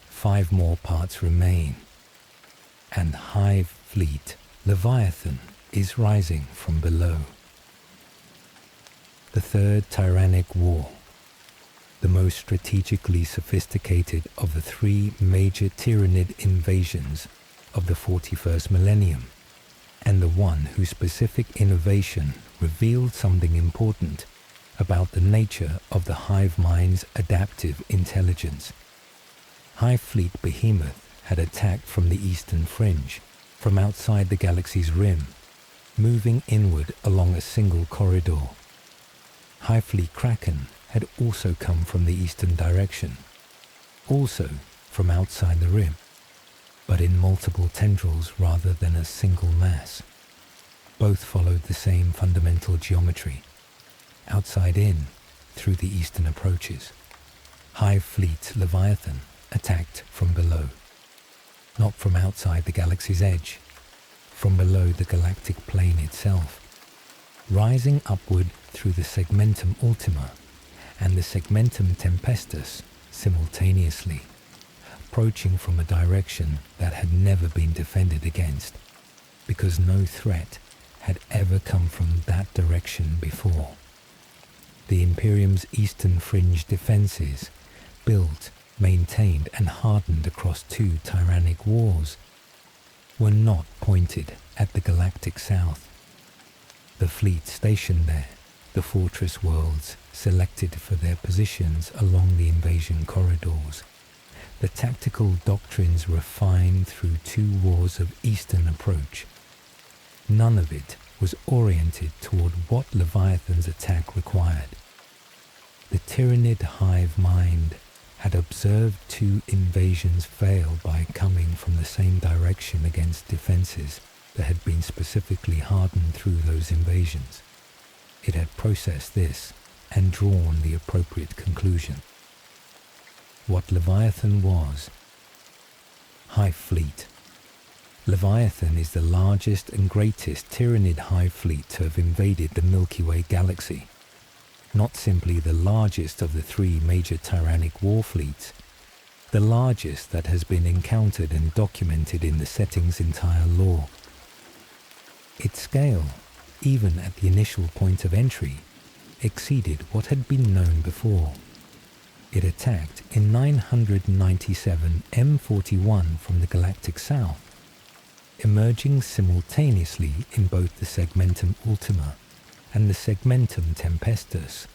5 more parts remain. And Hive Fleet Leviathan is rising from below. The Third Tyrannic War, the most strategically sophisticated of the 3 major Tyranid invasions of the 41st millennium, and the one whose specific innovation revealed something important about the nature of the hive mind's adaptive intelligence. Hive Fleet Behemoth had attacked from the eastern fringe, from outside the galaxy's rim, moving inward along a single corridor. Hive Fleet Kraken had also come from the eastern direction, also from outside the rim, but in multiple tendrils rather than a single mass. Both followed the same fundamental geometry, outside in, through the eastern approaches. Hive Fleet Leviathan attacked from below, not from outside the galaxy's edge, from below the galactic plane itself, rising upward through the Segmentum Ultima and the Segmentum Tempestus simultaneously, approaching from a direction that had never been defended against, because no threat had ever come from that direction before. The Imperium's eastern fringe defenses, built, maintained and hardened across 2 Tyrannic Wars, were not pointed at the galactic south. The fleet stationed there, the fortress worlds selected for their positions along the invasion corridors, the tactical doctrines refined through 2 wars of eastern approach. None of it was oriented toward what Leviathan's attack required. The Tyranid hive mind had observed 2 invasions fail by coming from the same direction against defenses that had been specifically hardened through those invasions. It had processed this and drawn the appropriate conclusion. What Leviathan was. Hive Fleet. Leviathan is the largest and greatest Tyranid hive fleet to have invaded the Milky Way galaxy. Not simply the largest of the 3 major Tyrannic war fleets, the largest that has been encountered and documented in the setting's entire lore. Its scale, even at the initial point of entry, exceeded what had been known before. It attacked in 997 M41 from the galactic south, emerging simultaneously in both the Segmentum Ultima and the Segmentum Tempestus,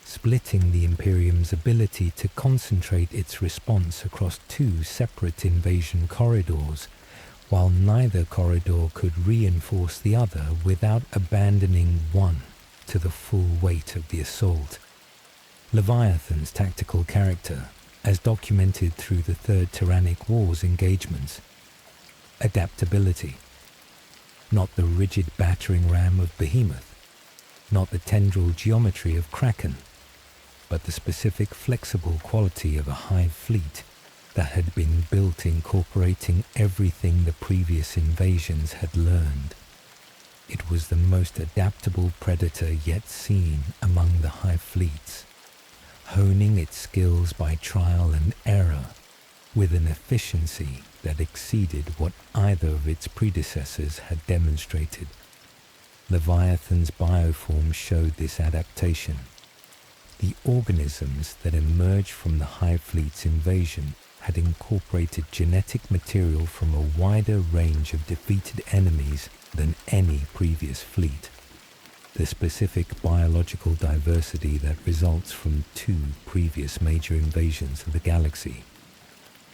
splitting the Imperium's ability to concentrate its response across 2 separate invasion corridors, while neither corridor could reinforce the other without abandoning one to the full weight of the assault. Leviathan's tactical character, as documented through the Third Tyrannic Wars engagements, adaptability. Not the rigid battering ram of Behemoth, not the tendril geometry of Kraken, but the specific flexible quality of a Hive Fleet that had been built incorporating everything the previous invasions had learned. It was the most adaptable predator yet seen among the Hive Fleets, honing its skills by trial and error with an efficiency that exceeded what either of its predecessors had demonstrated. Leviathan's bioforms showed this adaptation. The organisms that emerged from the Hive Fleet's invasion had incorporated genetic material from a wider range of defeated enemies than any previous fleet. The specific biological diversity that results from 2 previous major invasions of the galaxy,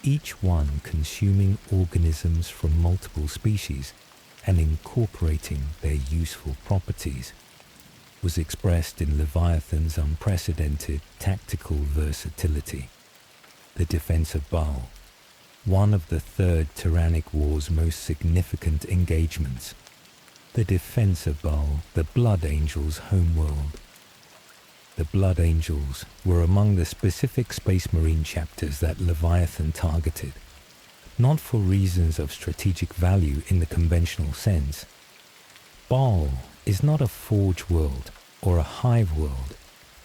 each one consuming organisms from multiple species and incorporating their useful properties, was expressed in Leviathan's unprecedented tactical versatility. The defense of Baal, one of the Third Tyrannic War's most significant engagements. The defense of Baal, the Blood Angels' homeworld. The Blood Angels were among the specific Space Marine chapters that Leviathan targeted, not for reasons of strategic value in the conventional sense. Baal is not a forge world or a hive world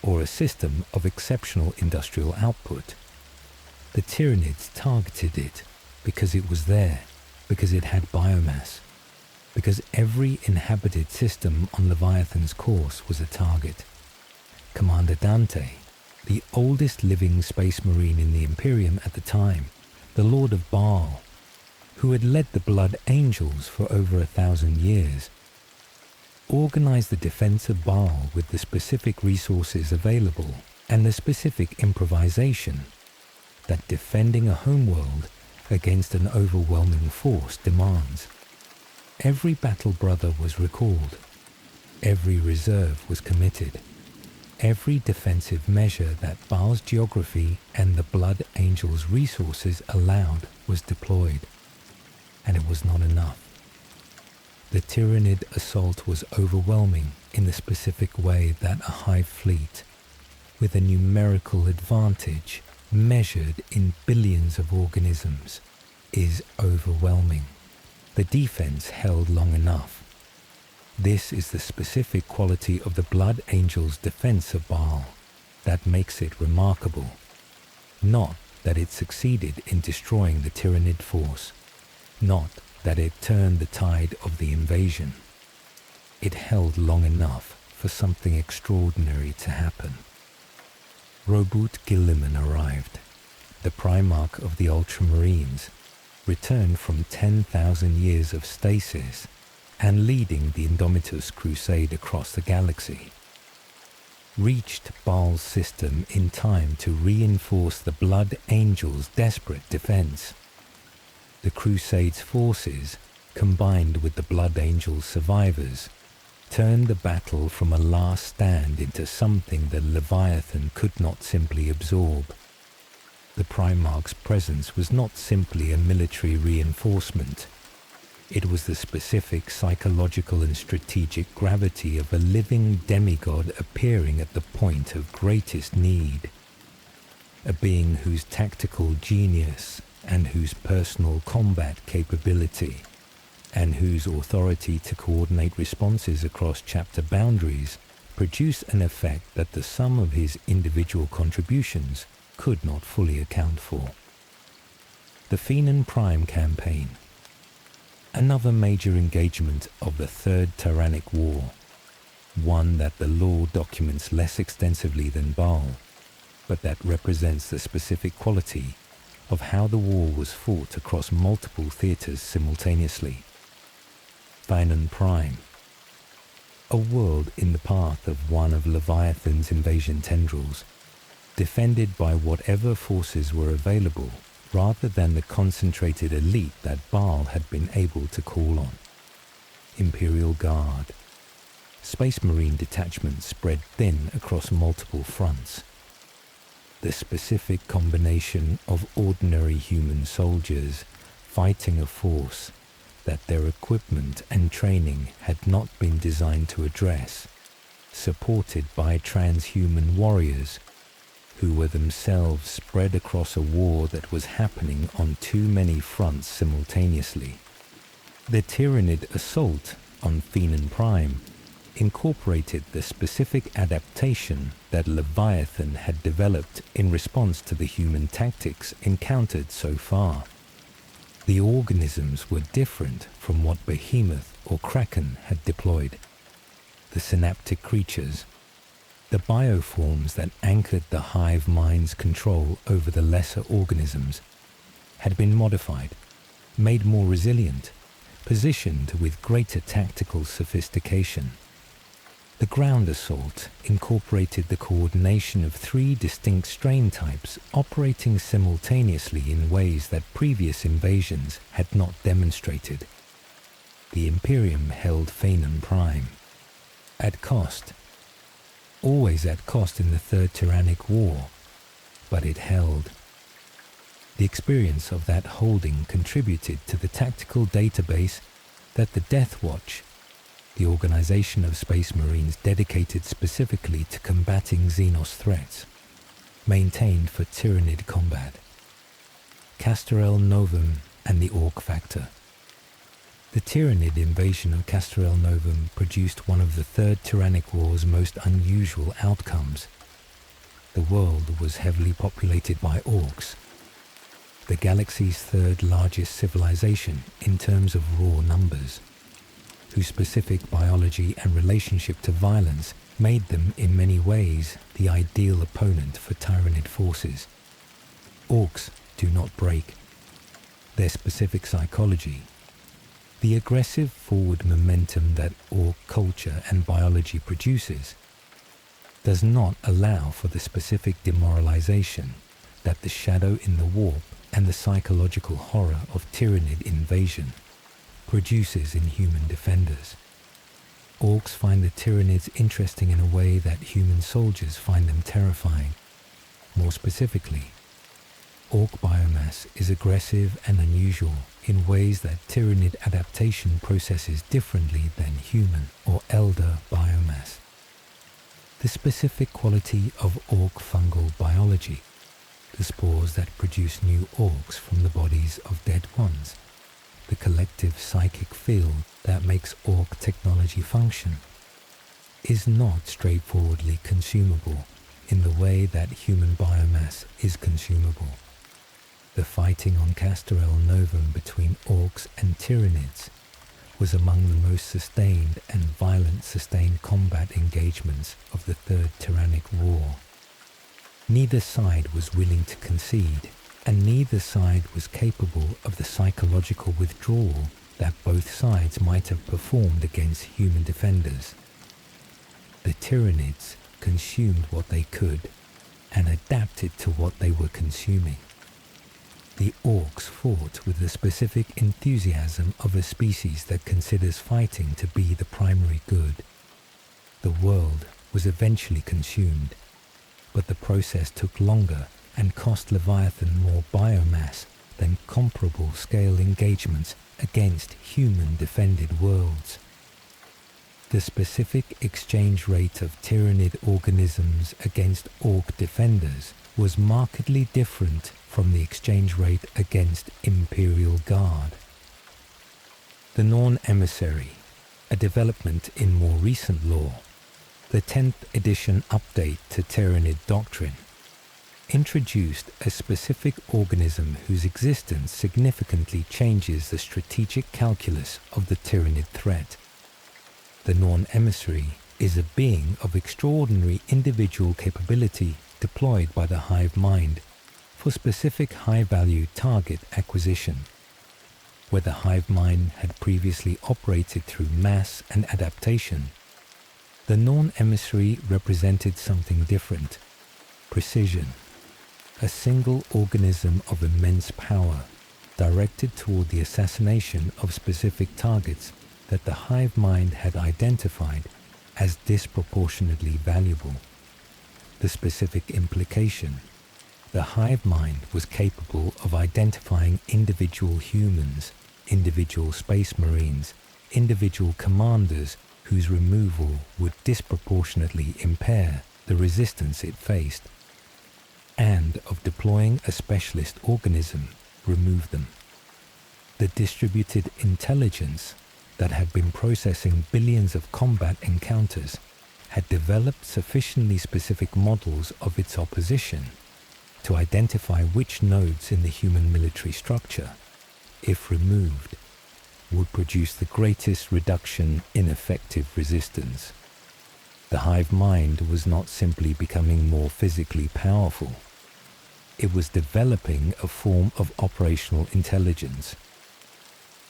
or a system of exceptional industrial output. The Tyranids targeted it because it was there, because it had biomass, because every inhabited system on Leviathan's course was a target. Commander Dante, the oldest living space marine in the Imperium at the time, the Lord of Baal, who had led the Blood Angels for over 1,000 years, organized the defense of Baal with the specific resources available and the specific improvisation that defending a homeworld against an overwhelming force demands. Every battle brother was recalled. Every reserve was committed. Every defensive measure that Baal's geography and the Blood Angels' resources allowed was deployed. And it was not enough. The Tyranid assault was overwhelming in the specific way that a Hive Fleet, with a numerical advantage measured in billions of organisms, is overwhelming. The defense held long enough. This is the specific quality of the Blood Angels' defense of Baal that makes it remarkable. Not that it succeeded in destroying the Tyranid force, not that it turned the tide of the invasion. It held long enough for something extraordinary to happen. Robert Gilliman arrived, the Primarch of the Ultramarines, returned from 10,000 years of stasis and leading the Indomitus crusade across the galaxy. Reached Baal's system in time to reinforce the Blood Angels' desperate defense. The Crusade's forces, combined with the Blood Angels' survivors, turned the battle from a last stand into something the Leviathan could not simply absorb. The Primarch's presence was not simply a military reinforcement. It was the specific psychological and strategic gravity of a living demigod appearing at the point of greatest need. A being whose tactical genius and whose personal combat capability and whose authority to coordinate responses across chapter boundaries produce an effect that the sum of his individual contributions could not fully account for. The Phenon Prime campaign, another major engagement of the Third Tyrannic War, one that the lore documents less extensively than Baal, but that represents the specific quality of how the war was fought across multiple theaters simultaneously. Phenon Prime, a world in the path of one of Leviathan's invasion tendrils, defended by whatever forces were available rather than the concentrated elite that Baal had been able to call on. Imperial Guard, Space Marine detachments spread thin across multiple fronts. The specific combination of ordinary human soldiers fighting a force that their equipment and training had not been designed to address, supported by transhuman warriors who were themselves spread across a war that was happening on too many fronts simultaneously. The Tyranid assault on Phenon Prime incorporated the specific adaptation that Leviathan had developed in response to the human tactics encountered so far. The organisms were different from what Behemoth or Kraken had deployed. The synaptic creatures, the bioforms that anchored the hive mind's control over the lesser organisms, had been modified, made more resilient, positioned with greater tactical sophistication. The ground assault incorporated the coordination of 3 distinct strain types operating simultaneously in ways that previous invasions had not demonstrated. The Imperium held Phenon Prime. At cost. Always at cost in the Third Tyrannic War, but it held. The experience of that holding contributed to the tactical database that the Death Watch, the organization of Space Marines dedicated specifically to combating Xenos threats, maintained for Tyranid combat. Castorel Novum and the Orc Factor. The Tyranid invasion of Castorel Novum produced one of the Third Tyrannic War's most unusual outcomes. The world was heavily populated by orcs, the galaxy's 3rd largest civilization in terms of raw numbers, whose specific biology and relationship to violence made them in many ways the ideal opponent for Tyranid forces. Orcs do not break. Their specific psychology, the aggressive forward momentum that orc culture and biology produces, does not allow for the specific demoralization that the shadow in the warp and the psychological horror of Tyranid invasion produces in human defenders. Orcs find the Tyranids interesting in a way that human soldiers find them terrifying. More specifically, orc biomass is aggressive and unusual in ways that Tyranid adaptation processes differently than human or elder biomass. The specific quality of orc fungal biology, the spores that produce new orcs from the bodies of dead ones, the collective psychic field that makes orc technology function, is not straightforwardly consumable in the way that human biomass is consumable. The fighting on Castorel Novum between orcs and Tyranids was among the most sustained and violent sustained combat engagements of the Third Tyrannic War. Neither side was willing to concede, and neither side was capable of the psychological withdrawal that both sides might have performed against human defenders. The Tyranids consumed what they could and adapted to what they were consuming. The orcs fought with the specific enthusiasm of a species that considers fighting to be the primary good. The world was eventually consumed, but the process took longer and cost Leviathan more biomass than comparable scale engagements against human defended worlds. The specific exchange rate of Tyranid organisms against orc defenders was markedly different from the exchange rate against Imperial Guard. The Norn Emissary, a development in more recent lore, the 10th edition update to Tyranid doctrine, introduced a specific organism whose existence significantly changes the strategic calculus of the Tyranid threat. The Norn Emissary is a being of extraordinary individual capability deployed by the hive mind for specific high-value target acquisition. Where the hive mind had previously operated through mass and adaptation, the Norn Emissary represented something different: precision. A single organism of immense power, directed toward the assassination of specific targets that the hive mind had identified as disproportionately valuable. The specific implication: the hive mind was capable of identifying individual humans individual space marines, individual commanders whose removal would disproportionately impair the resistance it faced, and of deploying a specialist organism, remove them. The distributed intelligence that had been processing billions of combat encounters had developed sufficiently specific models of its opposition to identify which nodes in the human military structure, if removed, would produce the greatest reduction in effective resistance. The hive mind was not simply becoming more physically powerful. It was developing a form of operational intelligence,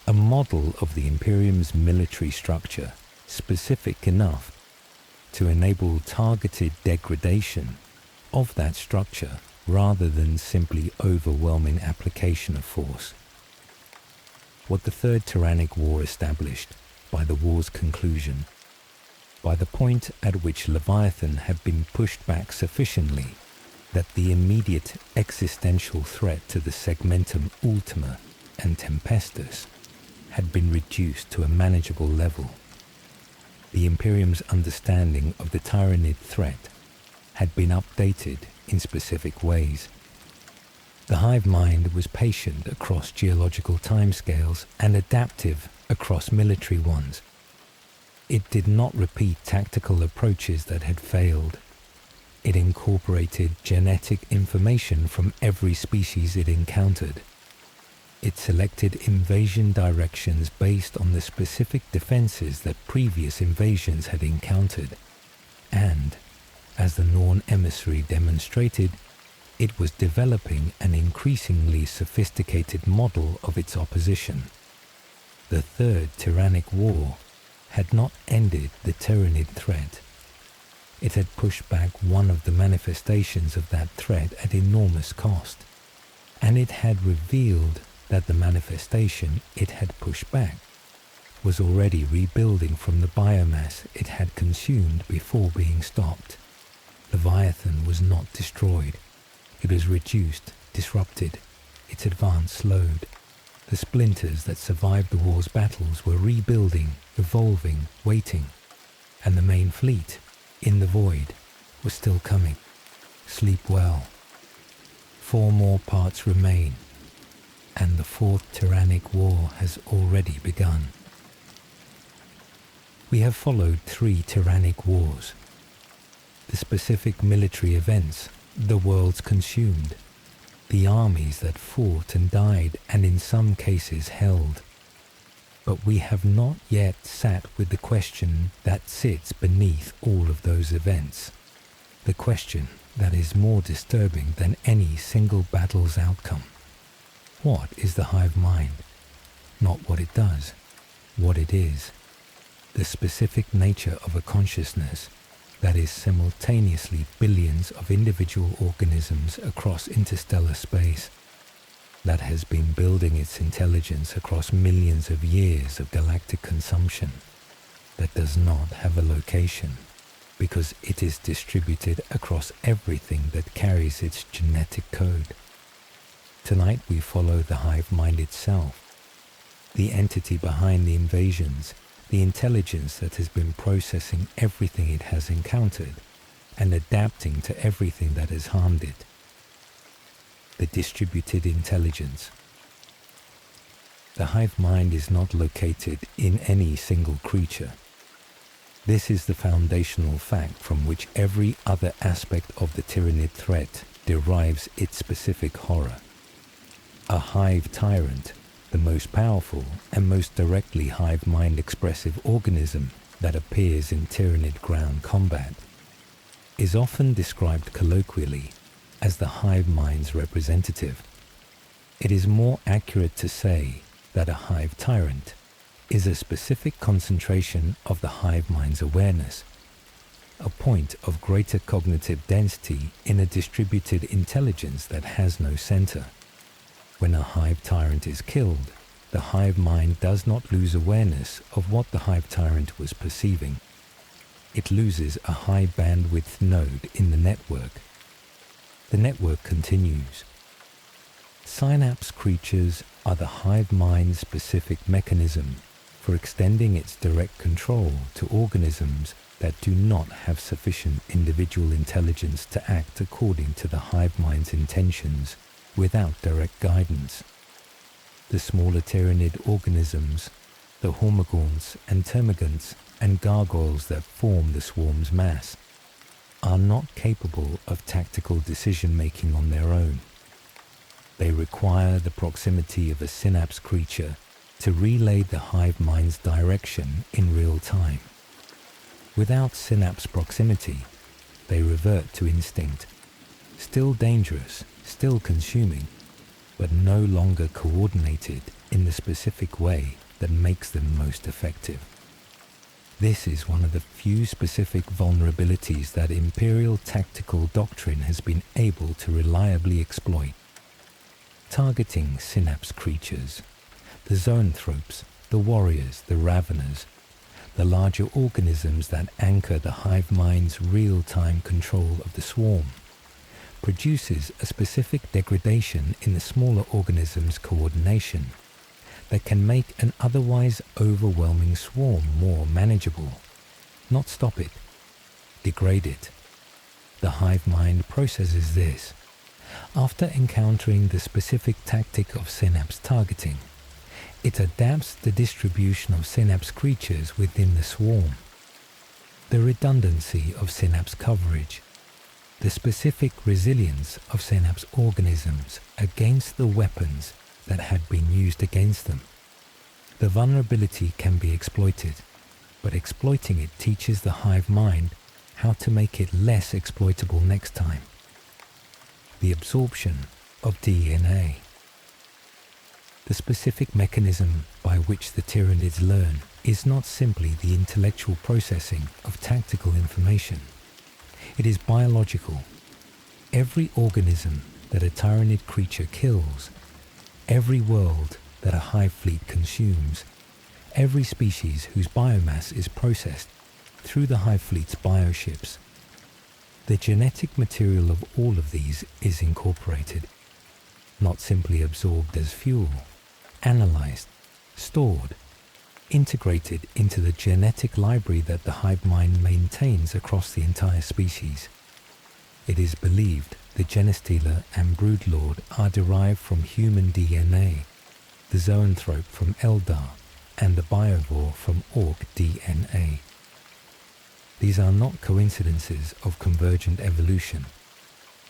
a model of the Imperium's military structure specific enough to enable targeted degradation of that structure rather than simply overwhelming application of force. What the Third Tyrannic War established by the war's conclusion, by the point at which Leviathan had been pushed back sufficiently that the immediate existential threat to the Segmentum Ultima and Tempestus had been reduced to a manageable level. The Imperium's understanding of the Tyranid threat had been updated in specific ways. The hive mind was patient across geological timescales and adaptive across military ones. It did not repeat tactical approaches that had failed. It incorporated genetic information from every species it encountered. It selected invasion directions based on the specific defenses that previous invasions had encountered, and, as the Norn emissary demonstrated, it was developing an increasingly sophisticated model of its opposition. The Third Tyrannic War had not ended the Tyranid threat. It had pushed back one of the manifestations of that threat at enormous cost, and it had revealed that the manifestation it had pushed back was already rebuilding from the biomass it had consumed before being stopped. Leviathan was not destroyed. It was reduced, disrupted, its advance slowed. The splinters that survived the war's battles were rebuilding, evolving, waiting, and the main fleet, in the void, was still coming. Sleep well. 4 more parts remain, and the Fourth Tyrannic War has already begun. We have followed 3 Tyrannic Wars. The specific military events the worlds consumed, the armies that fought and died and in some cases held. But we have not yet sat with the question that sits beneath all of those events, the question that is more disturbing than any single battle's outcome. What is the hive mind? Not what it does, what it is. The specific nature of a consciousness that is simultaneously billions of individual organisms across interstellar space, that has been building its intelligence across millions of years of galactic consumption, that does not have a location, because it is distributed across everything that carries its genetic code. Tonight we follow the hive mind itself, the entity behind the invasions, the intelligence that has been processing everything it has encountered and adapting to everything that has harmed it. The distributed intelligence. The hive mind is not located in any single creature. This is the foundational fact from which every other aspect of the Tyranid threat derives its specific horror. A hive tyrant, the most powerful and most directly hive mind expressive organism that appears in Tyranid ground combat, is often described colloquially as the hive mind's representative. It is more accurate to say that a hive tyrant is a specific concentration of the hive mind's awareness, a point of greater cognitive density in a distributed intelligence that has no center. When a hive tyrant is killed, the hive mind does not lose awareness of what the hive tyrant was perceiving. It loses a high bandwidth node in the network. The network continues. Synapse creatures are the hive mind's specific mechanism for extending its direct control to organisms that do not have sufficient individual intelligence to act according to the hive mind's intentions without direct guidance. The smaller Tyranid organisms, the hormagaunts and termagants and gargoyles that form the swarm's mass, are not capable of tactical decision-making on their own. They require the proximity of a synapse creature to relay the hive mind's direction in real time. Without synapse proximity, they revert to instinct, still dangerous, still consuming, but no longer coordinated in the specific way that makes them most effective. This is one of the few specific vulnerabilities that Imperial tactical doctrine has been able to reliably exploit. Targeting synapse creatures, the zoanthropes, the warriors, the raveners, the larger organisms that anchor the hive mind's real-time control of the swarm, produces a specific degradation in the smaller organisms' coordination that can make an otherwise overwhelming swarm more manageable. Not stop it, degrade it. The hive mind processes this. After encountering the specific tactic of synapse targeting, it adapts the distribution of synapse creatures within the swarm. The redundancy of synapse coverage, the specific resilience of synapse organisms against the weapons that had been used against them. The vulnerability can be exploited, but exploiting it teaches the hive mind how to make it less exploitable next time. The absorption of DNA. The specific mechanism by which the Tyranids learn is not simply the intellectual processing of tactical information. It is biological. Every organism that a Tyranid creature kills, every world that a Hive Fleet consumes, every species whose biomass is processed through the Hive Fleet's bioships, the genetic material of all of these is incorporated, not simply absorbed as fuel, analyzed, stored, integrated into the genetic library that the hive mind maintains across the entire species. It is believed the Genestealer and Broodlord are derived from human DNA, the Zoanthrope from Eldar, and the Biovore from Orc DNA. These are not coincidences of convergent evolution.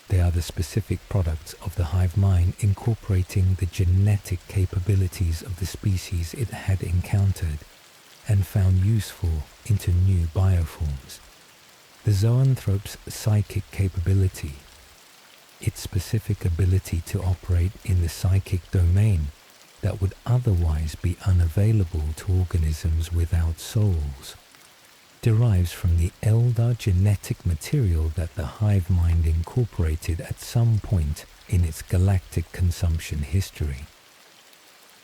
They are the specific products of the hive mind incorporating the genetic capabilities of the species it had encountered and found useful into new bioforms. The zoanthrope's psychic capability, its specific ability to operate in the psychic domain that would otherwise be unavailable to organisms without souls, derives from the Eldar genetic material that the hive mind incorporated at some point in its galactic consumption history.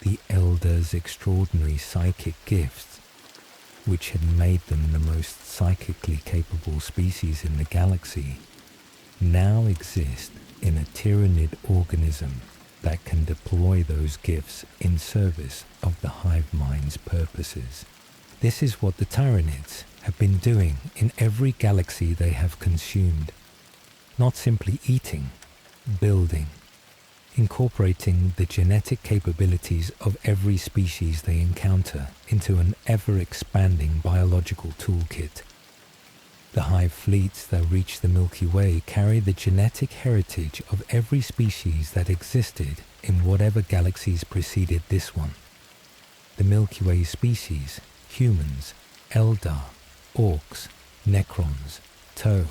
The Eldar's extraordinary psychic gifts, which had made them the most psychically capable species in the galaxy, now exist in a Tyranid organism that can deploy those gifts in service of the hive mind's purposes. This is what the Tyranids have been doing in every galaxy they have consumed. Not simply eating, building, incorporating the genetic capabilities of every species they encounter into an ever-expanding biological toolkit. The hive fleets that reach the Milky Way carry the genetic heritage of every species that existed in whatever galaxies preceded this one. The Milky Way species, humans, Eldar, Orcs, Necrons, Toe,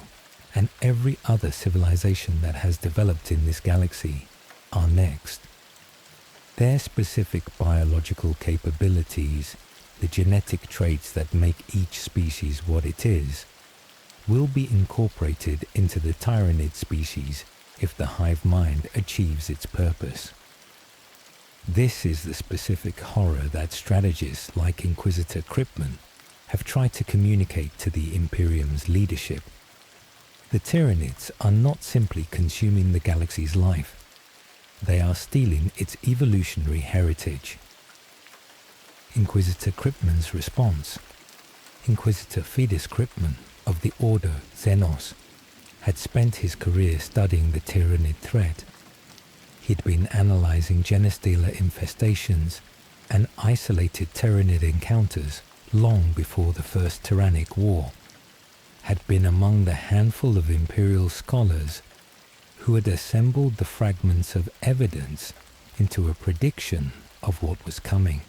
and every other civilization that has developed in this galaxy are next. Their specific biological capabilities, the genetic traits that make each species what it is, will be incorporated into the Tyranid species if the hive mind achieves its purpose. This is the specific horror that strategists like Inquisitor Kryptman have tried to communicate to the Imperium's leadership. The Tyranids are not simply consuming the galaxy's life. They are stealing its evolutionary heritage. Inquisitor Kryptman's response. Inquisitor Fidus Kryptman of the Order Xenos had spent his career studying the Tyranid threat. He'd been analyzing genestealer infestations and isolated Tyranid encounters long before the First Tyrannic War, had been among the handful of Imperial scholars who had assembled the fragments of evidence into a prediction of what was coming.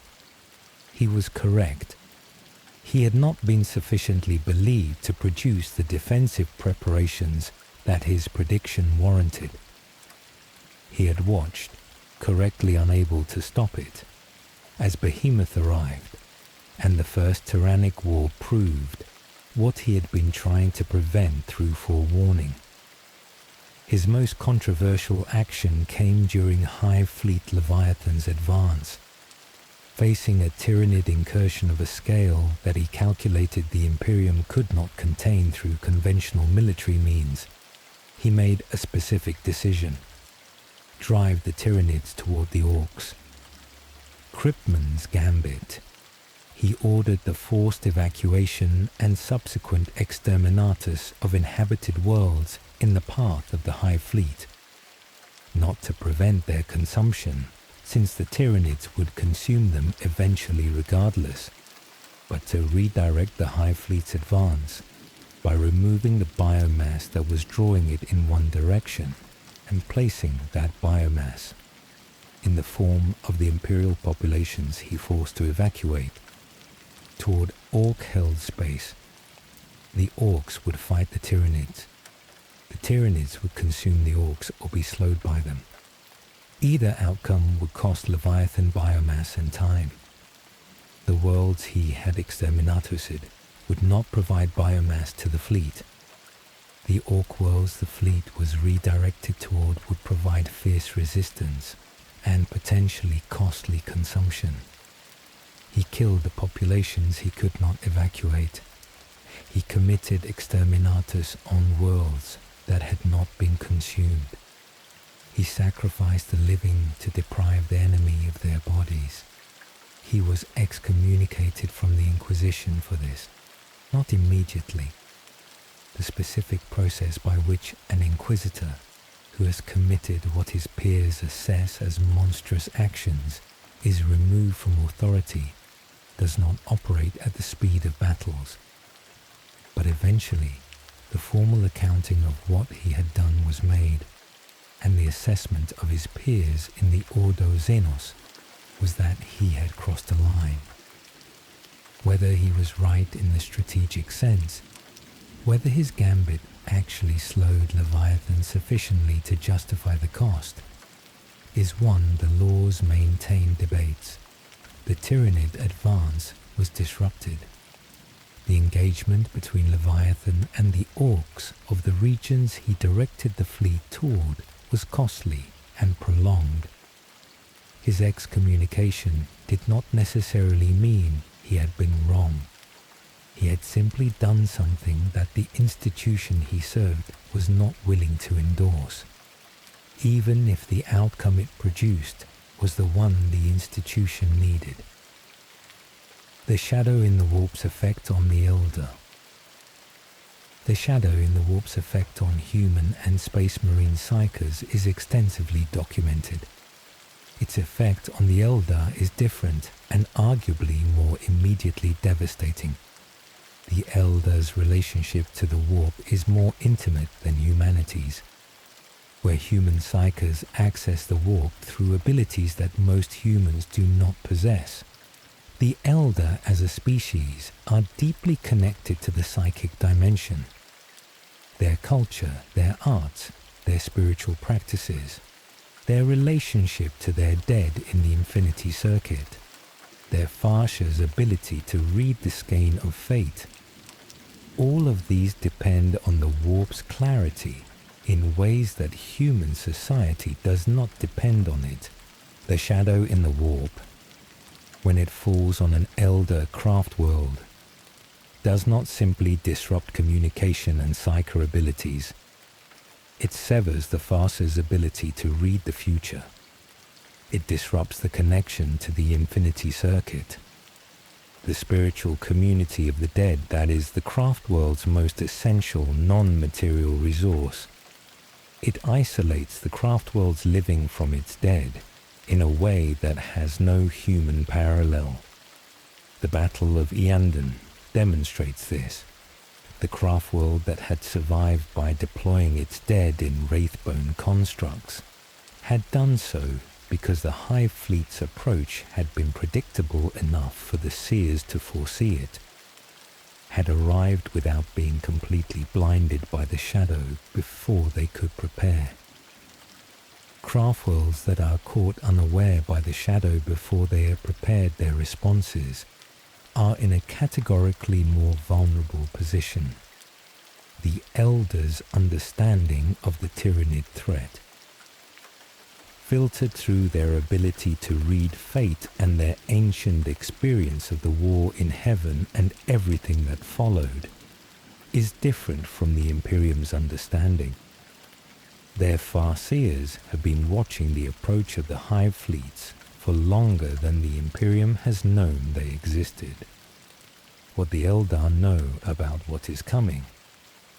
He was correct. He had not been sufficiently believed to produce the defensive preparations that his prediction warranted. He had watched, correctly unable to stop it, as Behemoth arrived, and the First Tyrannic War proved what he had been trying to prevent through forewarning. His most controversial action came during Hive Fleet Leviathan's advance. Facing a Tyranid incursion of a scale that he calculated the Imperium could not contain through conventional military means, he made a specific decision: drive the Tyranids toward the Orcs. Kryptman's gambit. He ordered the forced evacuation and subsequent exterminatus of inhabited worlds in the path of the Hive Fleet, not to prevent their consumption, since the Tyranids would consume them eventually regardless, but to redirect the Hive Fleet's advance by removing the biomass that was drawing it in one direction and placing that biomass in the form of the Imperial populations he forced to evacuate toward Orc-held space. The Orcs would fight the Tyranids. The Tyranids would consume the Orcs or be slowed by them. Either outcome would cost Leviathan biomass and time. The worlds he had exterminatused would not provide biomass to the fleet. The Orc worlds the fleet was redirected toward would provide fierce resistance and potentially costly consumption. He killed the populations he could not evacuate. He committed exterminatus on worlds that had not been consumed. He sacrificed the living to deprive the enemy of their bodies. He was excommunicated from the Inquisition for this, not immediately. The specific process by which an Inquisitor who has committed what his peers assess as monstrous actions is removed from authority does not operate at the speed of battles. But eventually, the formal accounting of what he had done was made, and the assessment of his peers in the Ordo Xenos was that he had crossed a line. Whether he was right in the strategic sense, whether his gambit actually slowed Leviathan sufficiently to justify the cost, is one the laws maintain debates. The Tyranid advance was disrupted. The engagement between Leviathan and the Orcs of the regions he directed the fleet toward was costly and prolonged. His excommunication did not necessarily mean he had been wrong. He had simply done something that the institution he served was not willing to endorse, even if the outcome it produced was the one the institution needed. The shadow in the warp's effect on the Elder. The shadow in the warp's effect on human and space marine psychers is extensively documented. Its effect on the Elder is different and arguably more immediately devastating. The Elder's relationship to the warp is more intimate than humanity's, where human psychers access the warp through abilities that most humans do not possess. The Elder as a species are deeply connected to the psychic dimension. Their culture, their arts, their spiritual practices, their relationship to their dead in the Infinity Circuit, their Farsha's ability to read the skein of fate. All of these depend on the warp's clarity in ways that human society does not depend on it. The shadow in the warp, when it falls on an Elder craft world, does not simply disrupt communication and psycher abilities. It severs the Farsa's ability to read the future, It disrupts the connection to the infinity circuit, the spiritual community of the dead that is the craft world's most essential non-material resource. It isolates the craft world's living from its dead in a way that has no human parallel. The Battle of Eandon demonstrates this. The craft world that had survived by deploying its dead in wraithbone constructs had done so because the Hive Fleet's approach had been predictable enough for the seers to foresee it, had arrived without being completely blinded by the shadow before they could prepare. Craft worlds that are caught unaware by the shadow before they have prepared their responses are in a categorically more vulnerable position. The Elders' understanding of the Tyranid threat, filtered through their ability to read fate and their ancient experience of the war in heaven and everything that followed, is different from the Imperium's understanding. Their Farseers have been watching the approach of the Hive Fleets for longer than the Imperium has known they existed. What the Eldar know about what is coming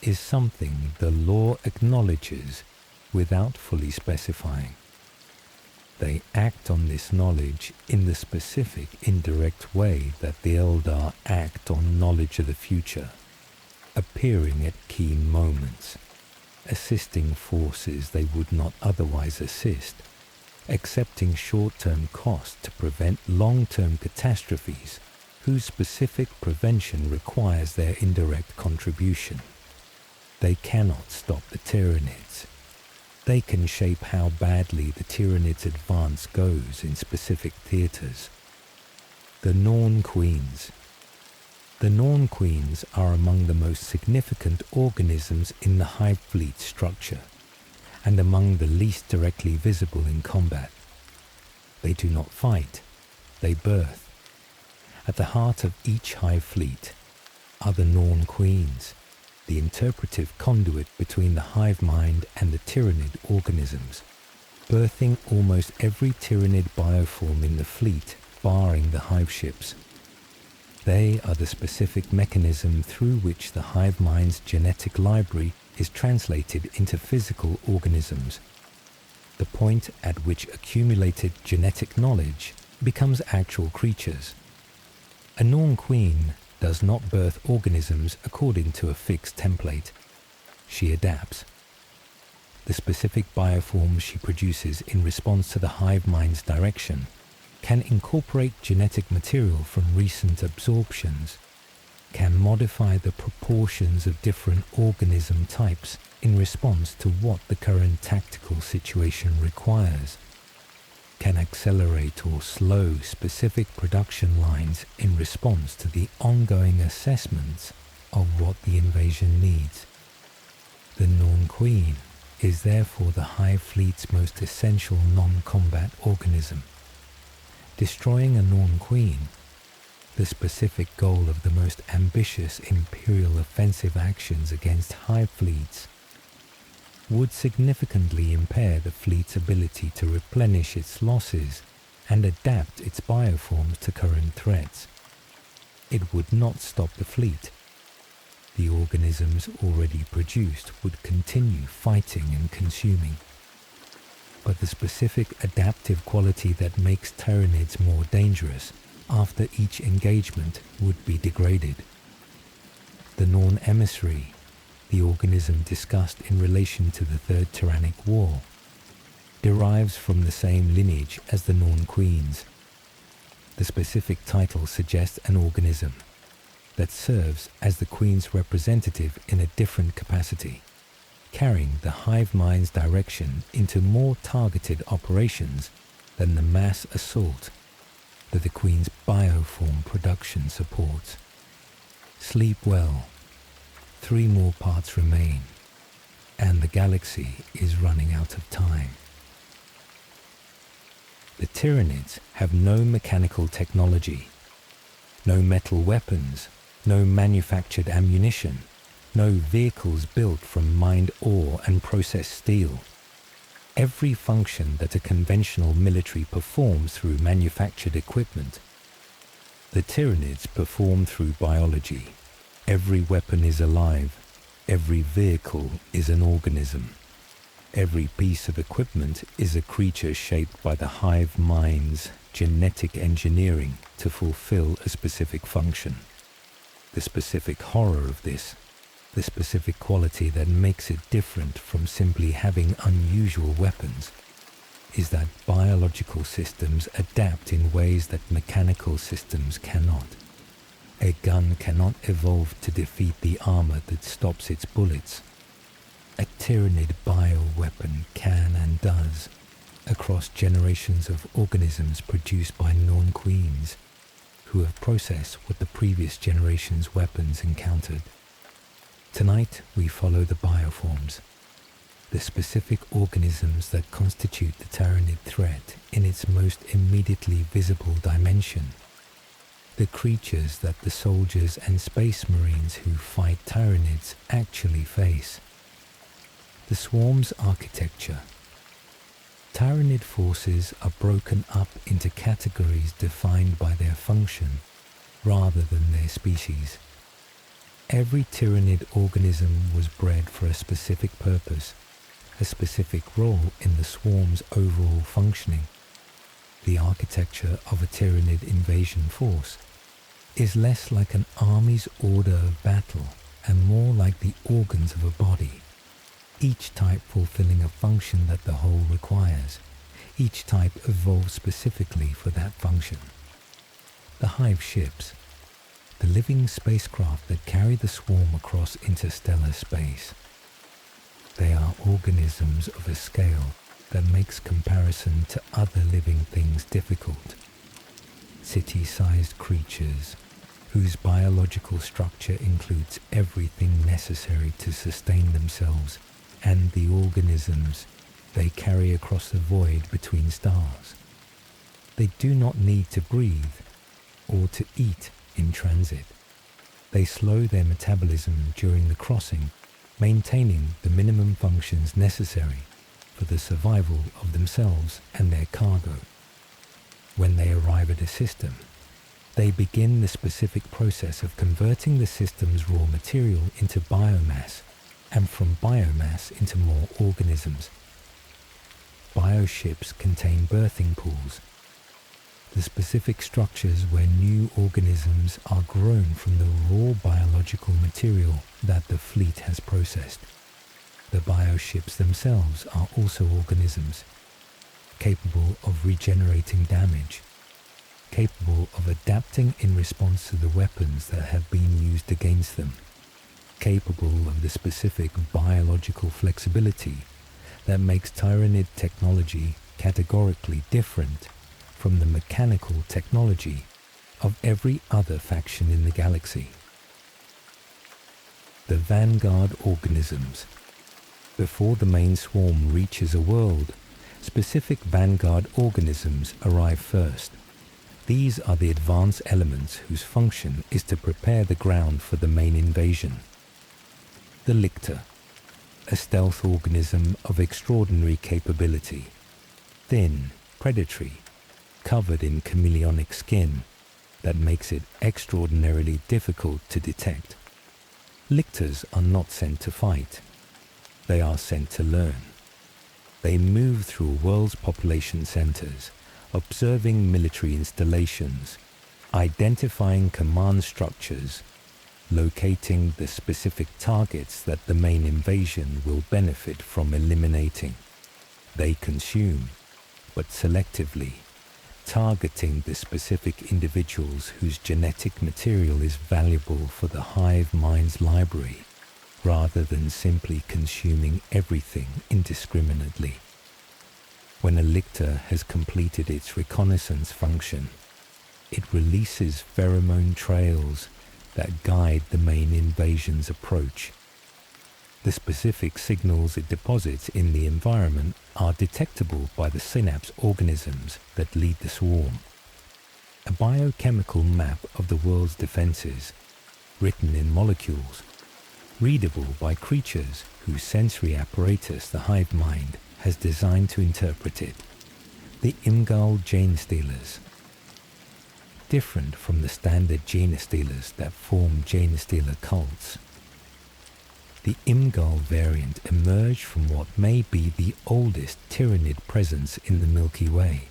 is something the law acknowledges without fully specifying. They act on this knowledge in the specific indirect way that the Eldar act on knowledge of the future, appearing at key moments, assisting forces they would not otherwise assist, accepting short-term costs to prevent long-term catastrophes whose specific prevention requires their indirect contribution. They cannot stop the Tyranids. They can shape how badly the Tyranids' advance goes in specific theatres. The Norn Queens. The Norn Queens are among the most significant organisms in the Hive Fleet structure, and among the least directly visible in combat. They do not fight, they birth. At the heart of each Hive Fleet are the Norn Queens, the interpretive conduit between the hive mind and the Tyranid organisms, birthing almost every Tyranid bioform in the fleet, barring the hive ships. They are the specific mechanism through which the hive mind's genetic library is translated into physical organisms, the point at which accumulated genetic knowledge becomes actual creatures. A Norn Queen does not birth organisms according to a fixed template. She adapts. The specific bioforms she produces in response to the hive mind's direction can incorporate genetic material from recent absorptions, can modify the proportions of different organism types in response to what the current tactical situation requires, can accelerate or slow specific production lines in response to the ongoing assessments of what the invasion needs. The Norn Queen is therefore the Hive Fleet's most essential non-combat organism. Destroying a Norn Queen, the specific goal of the most ambitious Imperial offensive actions against Hive Fleets, would significantly impair the fleet's ability to replenish its losses and adapt its bioforms to current threats. It would not stop the fleet. The organisms already produced would continue fighting and consuming. But the specific adaptive quality that makes Tyranids more dangerous after each engagement would be degraded. The Norn Emissary, the organism discussed in relation to the Third Tyrannic War, derives from the same lineage as the Norn Queens. The specific title suggests an organism that serves as the Queen's representative in a different capacity, carrying the hive mind's direction into more targeted operations than the mass assault that the Queen's bioform production supports. Sleep well. 3 more parts remain, and the galaxy is running out of time. The Tyranids have no mechanical technology, no metal weapons, no manufactured ammunition, no vehicles built from mined ore and processed steel. every function that a conventional military performs through manufactured equipment, the Tyranids perform through biology. Every weapon is alive. Every vehicle is an organism. Every piece of equipment is a creature shaped by the hive mind's genetic engineering to fulfill a specific function. The specific horror of this, the specific quality that makes it different from simply having unusual weapons, is that biological systems adapt in ways that mechanical systems cannot. A gun cannot evolve to defeat the armor that stops its bullets. A Tyranid bioweapon can and does, across generations of organisms produced by non-queens, who have processed what the previous generation's weapons encountered. Tonight we follow the bioforms, the specific organisms that constitute the Tyranid threat in its most immediately visible dimension. The creatures that the soldiers and space marines who fight Tyranids actually face. The swarm's architecture. Tyranid forces are broken up into categories defined by their function rather than their species. Every Tyranid organism was bred for a specific purpose, a specific role in the swarm's overall functioning. The architecture of a Tyranid invasion force is less like an army's order of battle and more like the organs of a body, each type fulfilling a function that the whole requires. Each type evolved specifically for that function. The hive ships, the living spacecraft that carry the swarm across interstellar space. They are organisms of a scale that makes comparison to other living things difficult. City-sized creatures whose biological structure includes everything necessary to sustain themselves and the organisms they carry across the void between stars. They do not need to breathe or to eat in transit. They slow their metabolism during the crossing, maintaining the minimum functions necessary for the survival of themselves and their cargo. When they arrive at a system, they begin the specific process of converting the system's raw material into biomass, and from biomass into more organisms. Bioships contain birthing pools, the specific structures where new organisms are grown from the raw biological material that the fleet has processed. The bioships themselves are also organisms, capable of regenerating damage, capable of adapting in response to the weapons that have been used against them, capable of the specific biological flexibility that makes Tyranid technology categorically different from the mechanical technology of every other faction in the galaxy. The vanguard organisms. Before the main swarm reaches a world, specific vanguard organisms arrive first. These are the advanced elements whose function is to prepare the ground for the main invasion. The Lictor, a stealth organism of extraordinary capability, thin, predatory, covered in chameleonic skin that makes it extraordinarily difficult to detect. Lictors are not sent to fight. They are sent to learn. They move through a world's population centers, observing military installations, identifying command structures, locating the specific targets that the main invasion will benefit from eliminating. They consume, but selectively, targeting the specific individuals whose genetic material is valuable for the hive mind's library, rather than simply consuming everything indiscriminately. When a lictor has completed its reconnaissance function, it releases pheromone trails that guide the main invasion's approach. The specific signals it deposits in the environment are detectable by the synapse organisms that lead the swarm. A biochemical map of the world's defenses, written in molecules, readable by creatures whose sensory apparatus the hive mind has designed to interpret it, the Imgal Genestealers. Different from the standard Genestealers that form Genestealer cults, the Imgal variant emerged from what may be the oldest Tyranid presence in the Milky Way.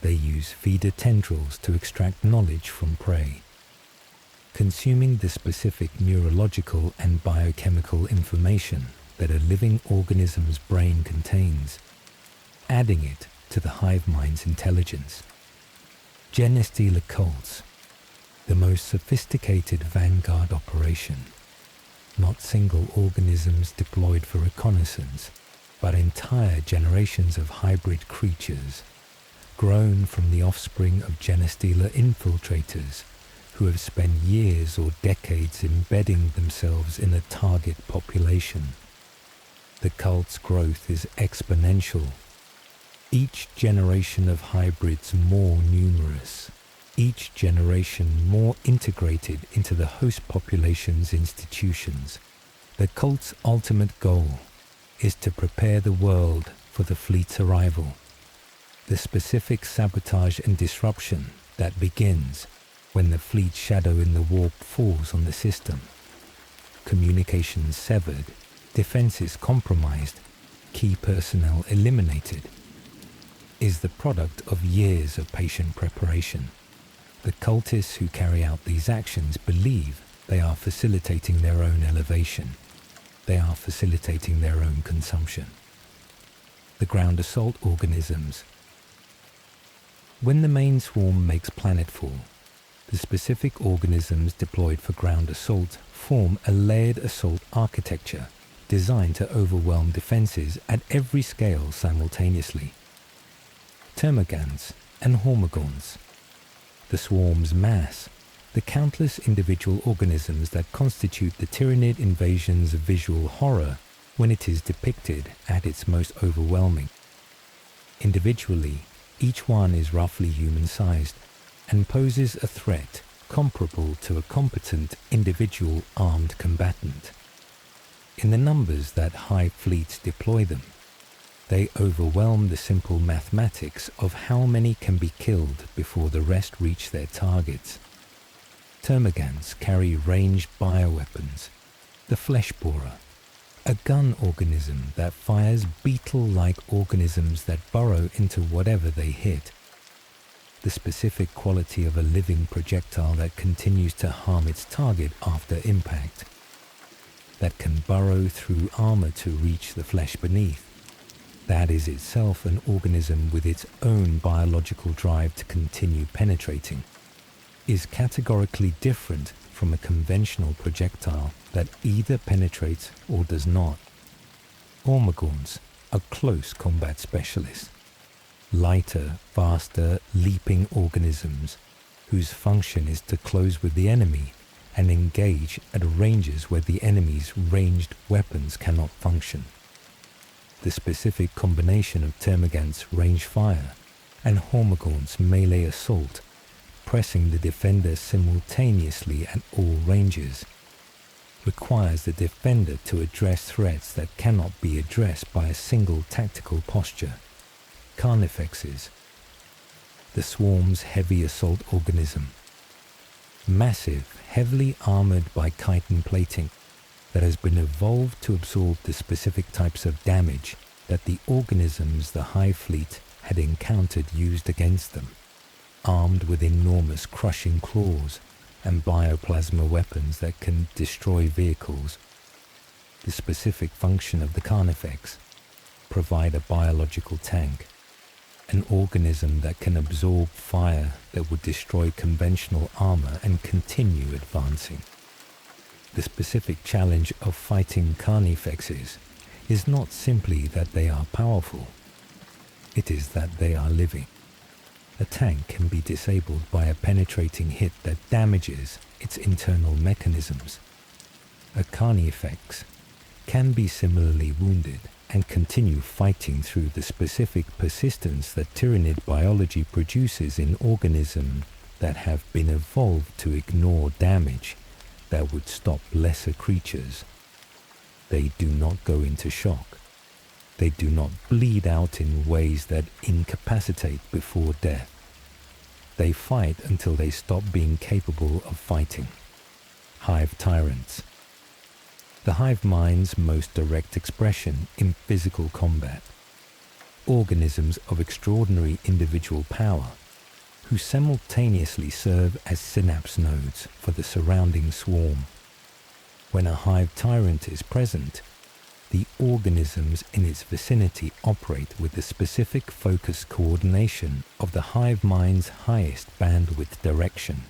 They use feeder tendrils to extract knowledge from prey, consuming the specific neurological and biochemical information that a living organism's brain contains, adding it to the hive mind's intelligence. Genestealer cults, the most sophisticated vanguard operation, not single organisms deployed for reconnaissance, but entire generations of hybrid creatures, grown from the offspring of Genestealer infiltrators who have spent years or decades embedding themselves in a target population. The cult's growth is exponential, each generation of hybrids more numerous, each generation more integrated into the host population's institutions. The cult's ultimate goal is to prepare the world for the fleet's arrival. The specific sabotage and disruption that begins when the fleet's shadow in the warp falls on the system. Communications severed, defenses compromised, key personnel eliminated, is the product of years of patient preparation. The cultists who carry out these actions believe they are facilitating their own elevation. They are facilitating their own consumption. The ground assault organisms. When the main swarm makes planetfall, the specific organisms deployed for ground assault form a layered assault architecture designed to overwhelm defenses at every scale simultaneously. Termagants and Hormigons. The swarm's mass, the countless individual organisms that constitute the Tyranid invasion's visual horror when it is depicted at its most overwhelming. Individually, each one is roughly human-sized and poses a threat comparable to a competent individual armed combatant. In the numbers that Hive Fleets deploy them, they overwhelm the simple mathematics of how many can be killed before the rest reach their targets. Termagants carry ranged bioweapons, the flesh borer, a gun organism that fires beetle-like organisms that burrow into whatever they hit. The specific quality of a living projectile that continues to harm its target after impact, that can burrow through armor to reach the flesh beneath. That is itself an organism with its own biological drive to continue penetrating, is categorically different from a conventional projectile that either penetrates or does not. Hormigons are close combat specialists, lighter, faster, leaping organisms whose function is to close with the enemy and engage at ranges where the enemy's ranged weapons cannot function. The specific combination of Termagant's range fire and Hormigons' melee assault, pressing the defender simultaneously at all ranges, requires the defender to address threats that cannot be addressed by a single tactical posture. Carnifexes, the swarm's heavy assault organism. Massive, heavily armored by chitin plating that has been evolved to absorb the specific types of damage that the organisms the Hive Fleet had encountered used against them, armed with enormous crushing claws and bioplasma weapons that can destroy vehicles. The specific function of the Carnifex: provide a biological tank, an organism that can absorb fire that would destroy conventional armor and continue advancing. The specific challenge of fighting Carnifexes is not simply that they are powerful, it is that they are living. A tank can be disabled by a penetrating hit that damages its internal mechanisms. A Carnifex can be similarly wounded and continue fighting through the specific persistence that Tyranid biology produces in organisms that have been evolved to ignore damage that would stop lesser creatures. They do not go into shock. They do not bleed out in ways that incapacitate before death. They fight until they stop being capable of fighting. Hive Tyrants. The hive mind's most direct expression in physical combat. Organisms of extraordinary individual power, who simultaneously serve as synapse nodes for the surrounding swarm. When a hive tyrant is present, the organisms in its vicinity operate with the specific focus coordination of the hive mind's highest bandwidth direction.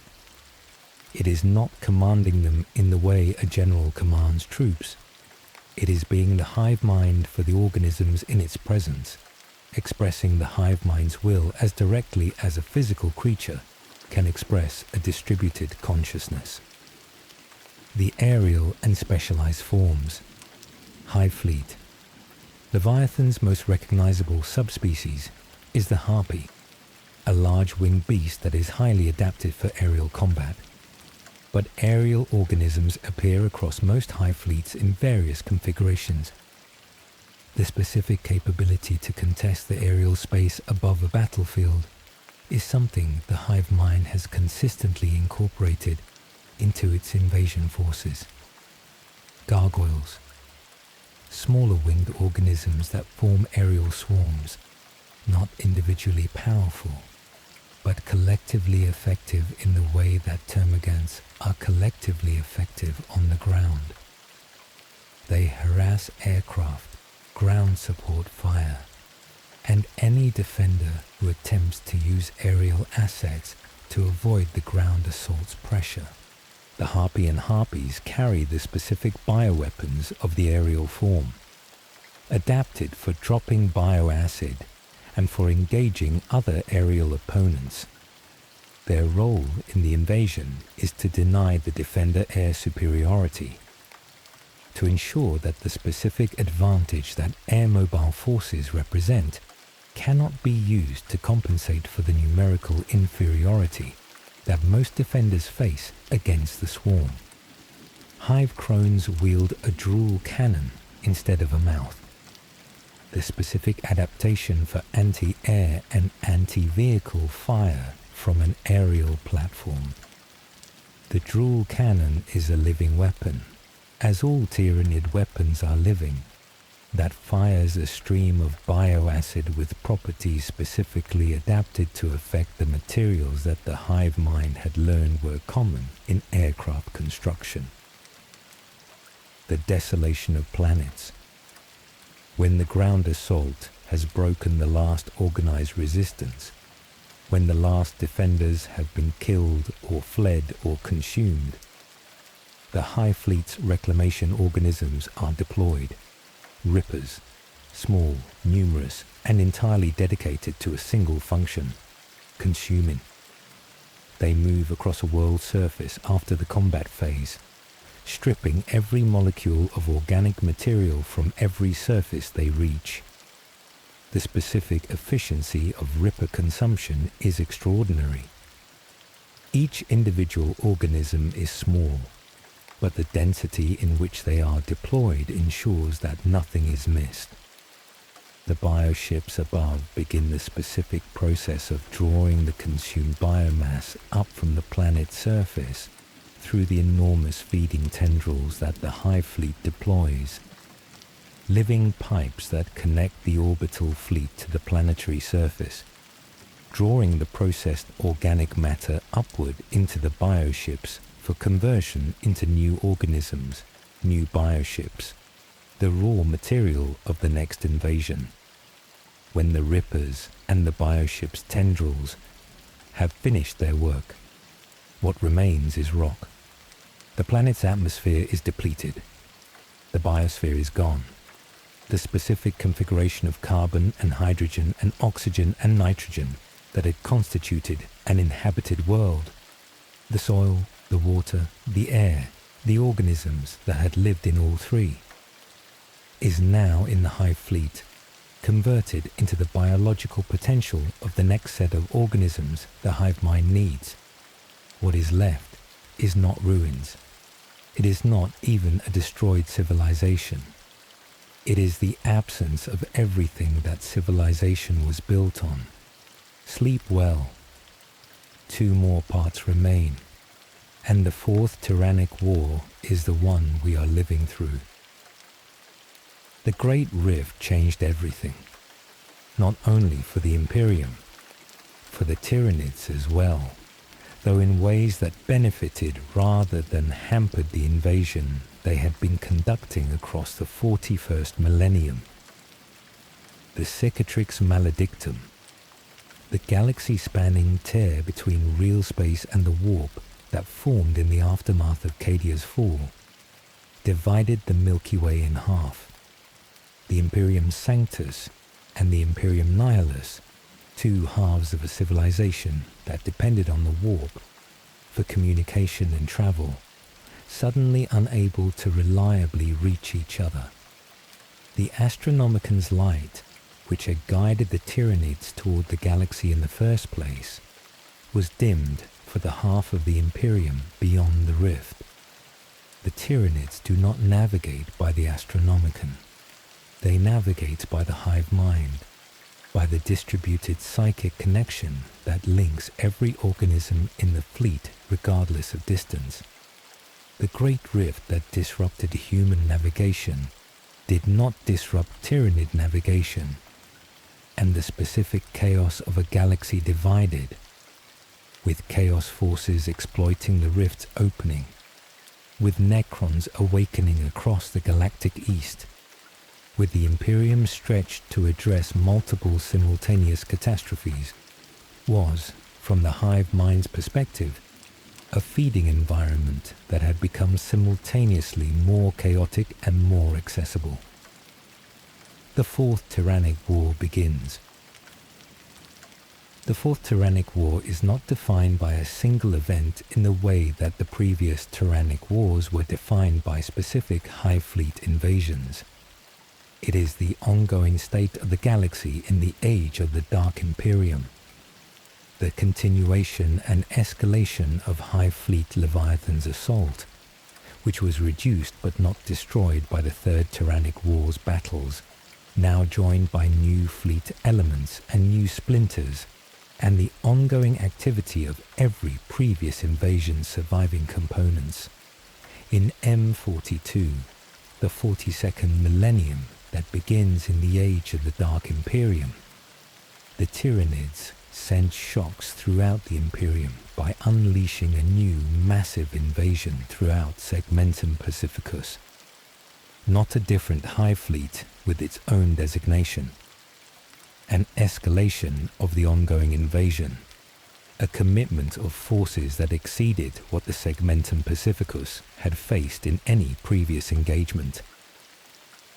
It is not commanding them in the way a general commands troops. It is being the hive mind for the organisms in its presence, expressing the hive mind's will as directly as a physical creature can express a distributed consciousness. The aerial and specialized forms. Hive Fleet. Leviathan's most recognizable subspecies is the harpy, a large-winged beast that is highly adapted for aerial combat. But aerial organisms appear across most hive fleets in various configurations. The specific capability to contest the aerial space above a battlefield is something the hive mind has consistently incorporated into its invasion forces. Gargoyles. Smaller winged organisms that form aerial swarms, not individually powerful, but collectively effective in the way that termagants are collectively effective on the ground. They harass aircraft, ground support fire, and any defender who attempts to use aerial assets to avoid the ground assault's pressure. The harpy and harpies carry the specific bioweapons of the aerial form, adapted for dropping bioacid and for engaging other aerial opponents. Their role in the invasion is to deny the defender air superiority, to ensure that the specific advantage that air-mobile forces represent cannot be used to compensate for the numerical inferiority that most defenders face against the swarm. Hive crones wield a drool cannon instead of a mouth. The specific adaptation for anti-air and anti-vehicle fire from an aerial platform. The drool cannon is a living weapon, as all Tyranid weapons are living, that fires a stream of bioacid with properties specifically adapted to affect the materials that the hive mind had learned were common in aircraft construction. The desolation of planets. When the ground assault has broken the last organized resistance, when the last defenders have been killed or fled or consumed, the Hive Fleet's reclamation organisms are deployed. Rippers, small, numerous, and entirely dedicated to a single function, consuming. They move across a world surface after the combat phase, stripping every molecule of organic material from every surface they reach. The specific efficiency of Ripper consumption is extraordinary. Each individual organism is small, but the density in which they are deployed ensures that nothing is missed. The bioships above begin the specific process of drawing the consumed biomass up from the planet's surface through the enormous feeding tendrils that the Hive Fleet deploys, living pipes that connect the orbital fleet to the planetary surface, drawing the processed organic matter upward into the bioships for conversion into new organisms, new bioships, the raw material of the next invasion. When the Rippers and the bioships' tendrils have finished their work, what remains is rock. The planet's atmosphere is depleted. The biosphere is gone. The specific configuration of carbon and hydrogen and oxygen and nitrogen that had constituted an inhabited world, the soil, the water, the air, the organisms that had lived in all three, is now in the Hive Fleet, converted into the biological potential of the next set of organisms the hive mind needs. What is left is not ruins. It is not even a destroyed civilization. It is the absence of everything that civilization was built on. Sleep well. 2 more parts remain, and the Fourth Tyrannic War is the one we are living through. The Great Rift changed everything, not only for the Imperium, for the Tyranids as well, though in ways that benefited rather than hampered the invasion they had been conducting across the 41st millennium. The Cicatrix Maledictum, the galaxy-spanning tear between real space and the warp that formed in the aftermath of Cadia's fall, divided the Milky Way in half. The Imperium Sanctus and the Imperium Nihilus, 2 halves of a civilization that depended on the warp for communication and travel, suddenly unable to reliably reach each other. The Astronomican's light, which had guided the Tyranids toward the galaxy in the first place, was dimmed for the half of the Imperium beyond the rift. The Tyranids do not navigate by the Astronomican. They navigate by the hive mind, by the distributed psychic connection that links every organism in the fleet regardless of distance. The Great Rift that disrupted human navigation did not disrupt Tyranid navigation, and the specific chaos of a galaxy divided, with chaos forces exploiting the rift's opening, with Necrons awakening across the galactic east, with the Imperium stretched to address multiple simultaneous catastrophes, was, from the hive mind's perspective, a feeding environment that had become simultaneously more chaotic and more accessible. The Fourth Tyrannic War begins. The Fourth Tyrannic War is not defined by a single event in the way that the previous Tyrannic Wars were defined by specific Hive Fleet invasions. It is the ongoing state of the galaxy in the age of the Dark Imperium, the continuation and escalation of Hive Fleet Leviathan's assault, which was reduced but not destroyed by the Third Tyrannic War's battles, now joined by new fleet elements and new splinters, and the ongoing activity of every previous invasion's surviving components. In M42, the 42nd millennium that begins in the age of the Dark Imperium, the Tyranids sent shocks throughout the Imperium by unleashing a new massive invasion throughout Segmentum Pacificus. Not a different Hive Fleet with its own designation. An escalation of the ongoing invasion. A commitment of forces that exceeded what the Segmentum Pacificus had faced in any previous engagement.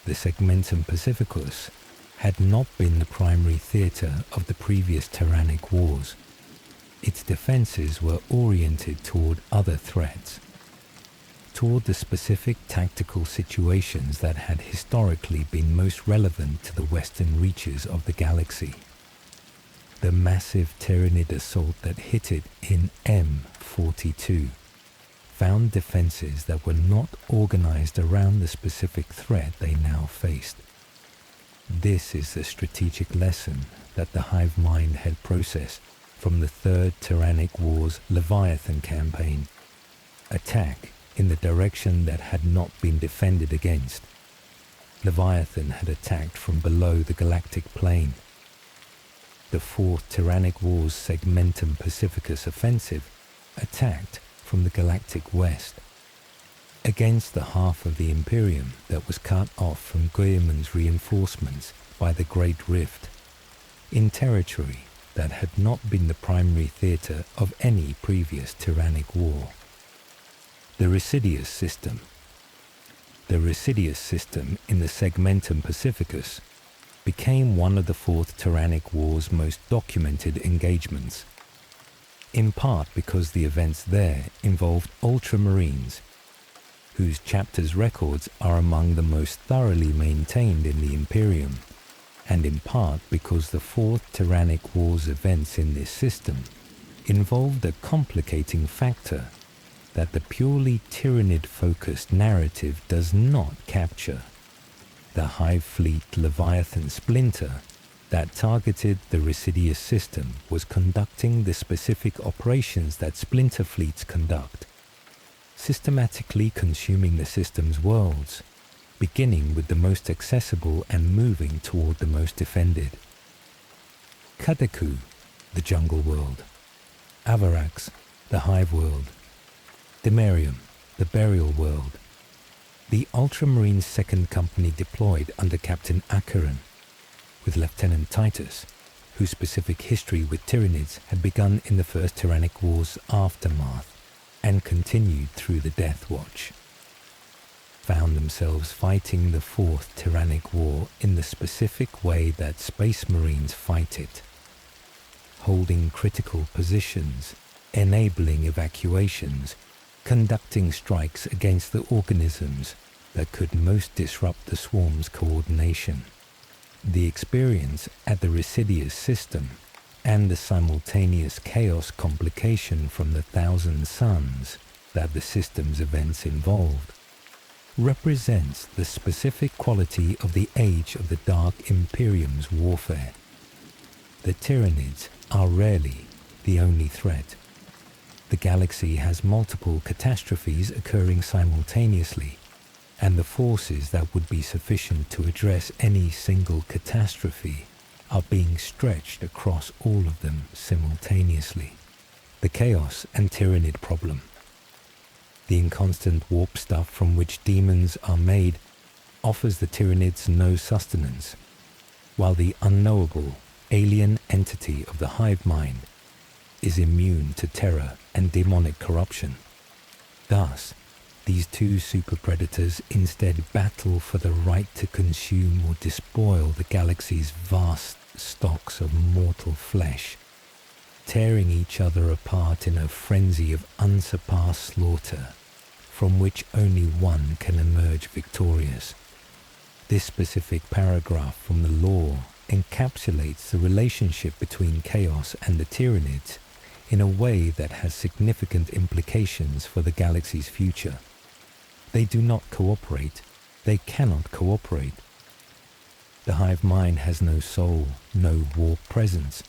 The Segmentum Pacificus had not been the primary theatre of the previous Tyrannic Wars. Its defences were oriented toward other threats, toward the specific tactical situations that had historically been most relevant to the western reaches of the galaxy. The massive Tyranid assault that hit it in M42 found defences that were not organised around the specific threat they now faced. This is the strategic lesson that the hive mind had processed from the Third Tyrannic War's Leviathan campaign. Attack in the direction that had not been defended against. Leviathan had attacked from below the galactic plane. The Fourth Tyrannic War's Segmentum Pacificus offensive attacked from the galactic west, against the half of the Imperium that was cut off from Guilliman's reinforcements by the Great Rift, in territory that had not been the primary theatre of any previous Tyrannic War. The Residius system. The Residius system in the Segmentum Pacificus became one of the Fourth Tyrannic War's most documented engagements, in part because the events there involved Ultramarines, whose chapters' records are among the most thoroughly maintained in the Imperium, and in part because the Fourth Tyrannic War's events in this system involved a complicating factor that the purely Tyranid-focused narrative does not capture. the Hive Fleet Leviathan splinter that targeted the Residius system was conducting the specific operations that splinter fleets conduct, systematically consuming the system's worlds, beginning with the most accessible and moving toward the most defended. Kadeku, the jungle world; Avarax, the hive world; Demarium, the burial world. The Ultramarine Second Company deployed under Captain Acheron, with Lieutenant Titus, whose specific history with Tyranids had begun in the First Tyrannic Wars' aftermath and continued through the Death Watch, found themselves fighting the Fourth Tyrannic War in the specific way that Space Marines fight it, holding critical positions, enabling evacuations, conducting strikes against the organisms that could most disrupt the swarm's coordination. The experience at the Residius system and the simultaneous chaos complication from the Thousand Suns that the system's events involved represents the specific quality of the age of the Dark Imperium's warfare. The Tyranids are rarely the only threat. The galaxy has multiple catastrophes occurring simultaneously, and the forces that would be sufficient to address any single catastrophe are being stretched across all of them simultaneously. The Chaos and Tyranid problem. The inconstant warp stuff from which demons are made offers the Tyranids no sustenance, while the unknowable alien entity of the hive mind is immune to terror and demonic corruption. Thus, these two super predators instead battle for the right to consume or despoil the galaxy's vast stocks of mortal flesh, tearing each other apart in a frenzy of unsurpassed slaughter, from which only one can emerge victorious. This specific paragraph from the lore encapsulates the relationship between Chaos and the Tyranids in a way that has significant implications for the galaxy's future. They do not cooperate. They cannot cooperate. The hive mind has no soul, no warp presence,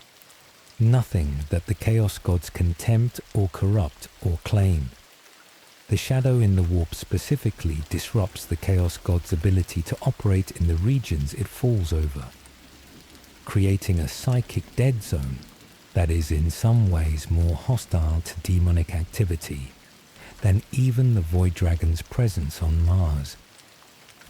nothing that the Chaos gods can tempt or corrupt or claim. The shadow in the warp specifically disrupts the Chaos god's ability to operate in the regions it falls over, creating a psychic dead zone that is in some ways more hostile to demonic activity than even the Void Dragon's presence on Mars.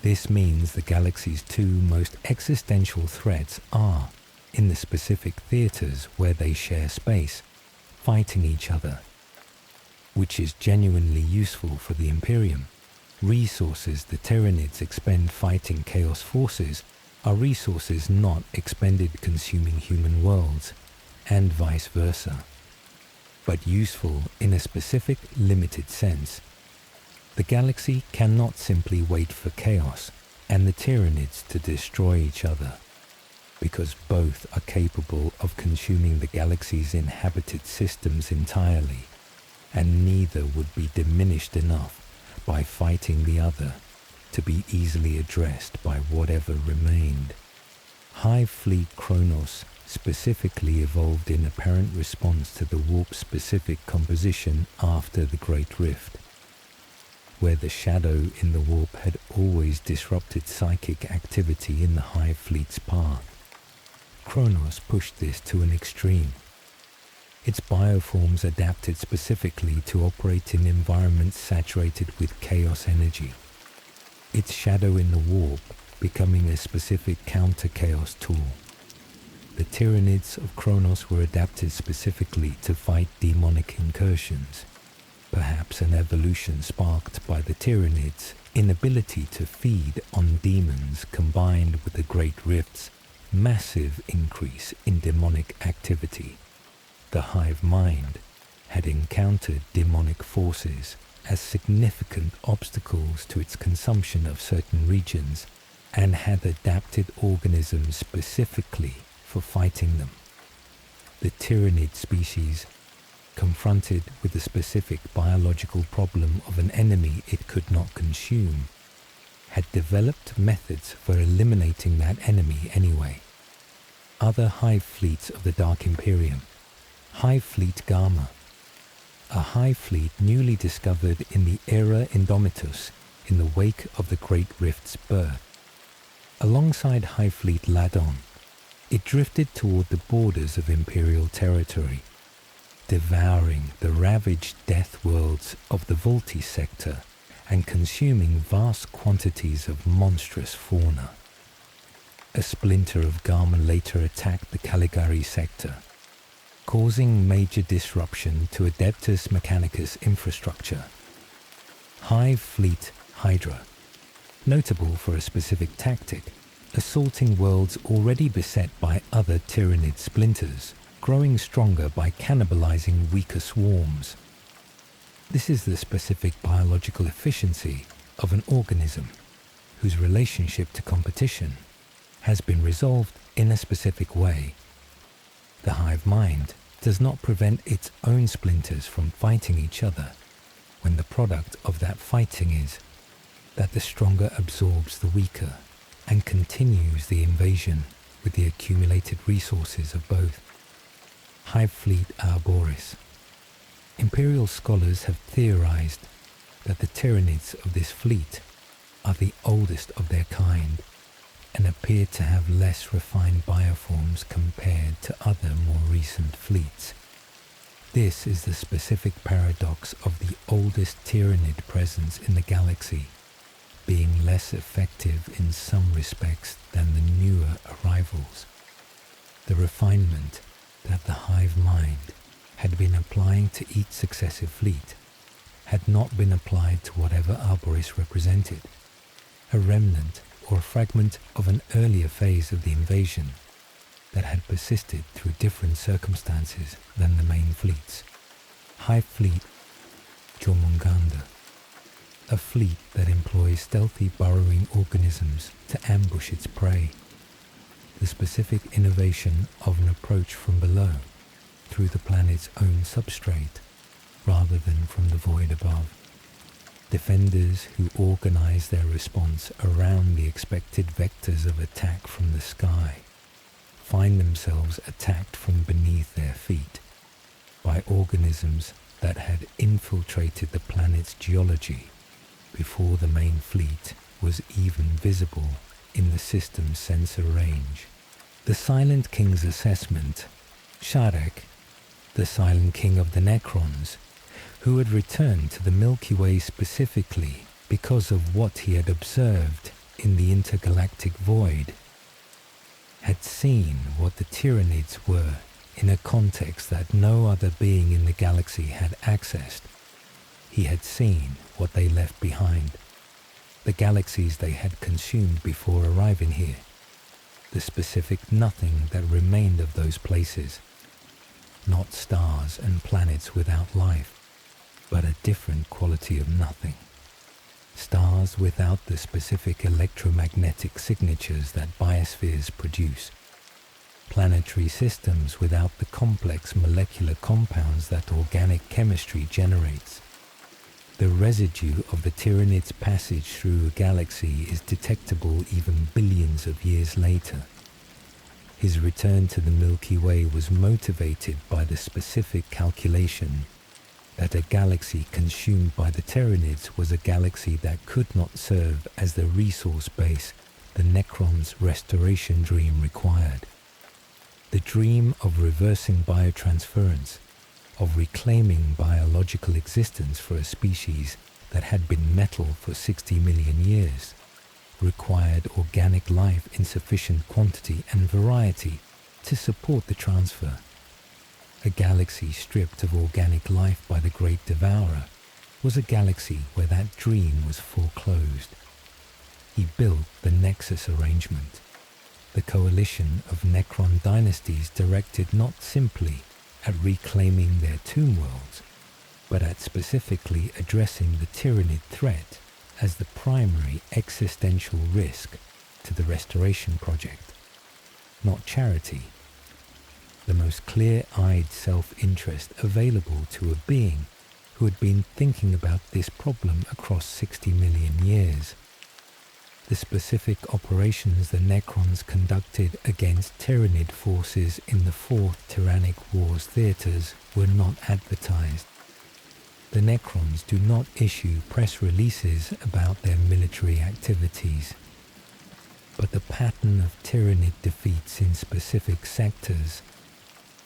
This means the galaxy's two most existential threats are, in the specific theaters where they share space, fighting each other, which is genuinely useful for the Imperium. Resources the Tyranids expend fighting Chaos forces are resources not expended consuming human worlds, and vice versa, but useful in a specific limited sense. The galaxy cannot simply wait for Chaos and the Tyranids to destroy each other, because both are capable of consuming the galaxy's inhabited systems entirely, and neither would be diminished enough by fighting the other to be easily addressed by whatever remained. Hive Fleet Kronos specifically evolved in apparent response to the warp-specific composition after the Great Rift, where the shadow in the warp had always disrupted psychic activity in the Hive Fleet's path. Kronos pushed this to an extreme. Its bioforms adapted specifically to operate in environments saturated with chaos energy. Its shadow in the warp becoming a specific counter-chaos tool. The Tyranids of Kronos were adapted specifically to fight demonic incursions, perhaps an evolution sparked by the Tyranids' inability to feed on demons combined with the Great Rift's massive increase in demonic activity. The hive mind had encountered demonic forces as significant obstacles to its consumption of certain regions and had adapted organisms specifically for fighting them. The Tyranid species, confronted with the specific biological problem of an enemy it could not consume, had developed methods for eliminating that enemy anyway. Other Hive Fleets of the Dark Imperium. Hive Fleet Gamma. A Hive Fleet newly discovered in the Era Indomitus in the wake of the Great Rift's birth. Alongside Hive Fleet Ladon, it drifted toward the borders of Imperial territory, devouring the ravaged death worlds of the Vulti sector and consuming vast quantities of monstrous fauna. A splinter of Gamma later attacked the Caligari sector, causing major disruption to Adeptus Mechanicus infrastructure. Hive Fleet Hydra, notable for a specific tactic, assaulting worlds already beset by other Tyranid splinters, growing stronger by cannibalizing weaker swarms. This is the specific biological efficiency of an organism whose relationship to competition has been resolved in a specific way. The hive mind does not prevent its own splinters from fighting each other when the product of that fighting is that the stronger absorbs the weaker and continues the invasion with the accumulated resources of both. Hive Fleet Arboris. Imperial scholars have theorized that the Tyranids of this fleet are the oldest of their kind and appear to have less refined bioforms compared to other more recent fleets. This is the specific paradox of the oldest Tyranid presence in the galaxy being less effective in some respects than the newer arrivals. The refinement that the hive mind had been applying to each successive fleet had not been applied to whatever Arboris represented, a remnant or fragment of an earlier phase of the invasion that had persisted through different circumstances than the main fleets. Hive Fleet Jormungandr, a fleet that employs stealthy burrowing organisms to ambush its prey. The specific innovation of an approach from below, through the planet's own substrate, rather than from the void above. Defenders who organize their response around the expected vectors of attack from the sky find themselves attacked from beneath their feet by organisms that had infiltrated the planet's geology before the main fleet was even visible in the system's sensor range. The Silent King's assessment, Sharek, the Silent King of the Necrons, who had returned to the Milky Way specifically because of what he had observed in the intergalactic void, had seen what the Tyranids were in a context that no other being in the galaxy had accessed. He had seen what they left behind, the galaxies they had consumed before arriving here, the specific nothing that remained of those places, not stars and planets without life, but a different quality of nothing. Stars without the specific electromagnetic signatures that biospheres produce. Planetary systems without the complex molecular compounds that organic chemistry generates. The residue of the Tyranid's passage through a galaxy is detectable even billions of years later. His return to the Milky Way was motivated by the specific calculation that a galaxy consumed by the Tyranids was a galaxy that could not serve as the resource base the Necron's restoration dream required. The dream of reversing biotransference, of reclaiming biological existence for a species that had been metal for 60 million years, required organic life in sufficient quantity and variety to support the transfer. A galaxy stripped of organic life by the Great Devourer was a galaxy where that dream was foreclosed. He built the Nexus arrangement, the coalition of Necron dynasties directed not simply at reclaiming their tomb worlds, but at specifically addressing the Tyranid threat as the primary existential risk to the restoration project, not charity. The most clear-eyed self-interest available to a being who had been thinking about this problem across 60 million years. The specific operations the Necrons conducted against Tyranid forces in the Fourth Tyrannic Wars theatres were not advertised. The Necrons do not issue press releases about their military activities, but the pattern of Tyranid defeats in specific sectors,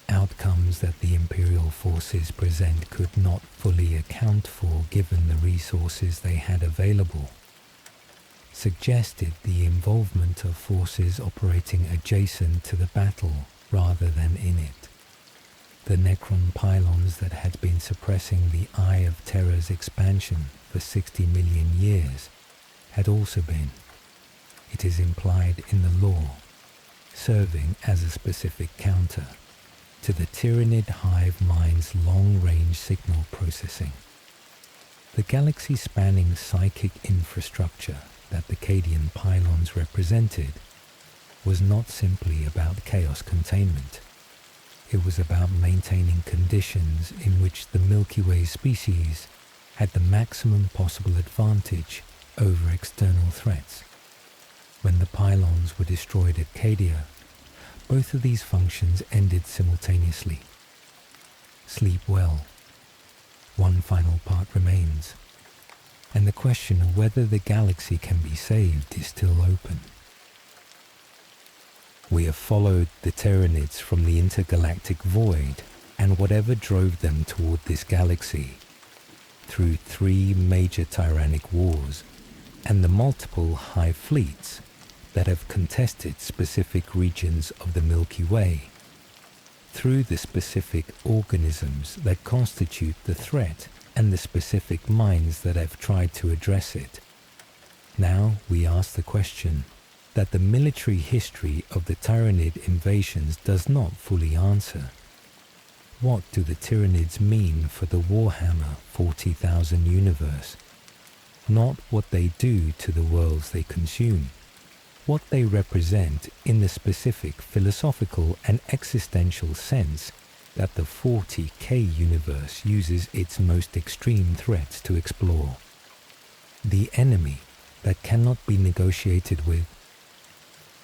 outcomes that the Imperial forces present could not fully account for given the resources they had available, suggested the involvement of forces operating adjacent to the battle rather than in it. The Necron pylons that had been suppressing the Eye of Terror's expansion for 60 million years had also been, it is implied in the lore, serving as a specific counter to the Tyranid hive mind's long-range signal processing. The galaxy-spanning psychic infrastructure that the Cadian pylons represented was not simply about chaos containment. It was about maintaining conditions in which the Milky Way species had the maximum possible advantage over external threats. When the pylons were destroyed at Cadia, both of these functions ended simultaneously. Sleep well. One final part remains, and the question of whether the galaxy can be saved is still open. We have followed the Tyranids from the intergalactic void and whatever drove them toward this galaxy, through 3 major Tyrannic Wars and the multiple Hive Fleets that have contested specific regions of the Milky Way, through the specific organisms that constitute the threat and the specific minds that have tried to address it. Now we ask the question that the military history of the Tyranid invasions does not fully answer. What do the Tyranids mean for the Warhammer 40,000 universe? Not what they do to the worlds they consume. What they represent in the specific philosophical and existential sense that the 40K universe uses its most extreme threats to explore. The enemy that cannot be negotiated with.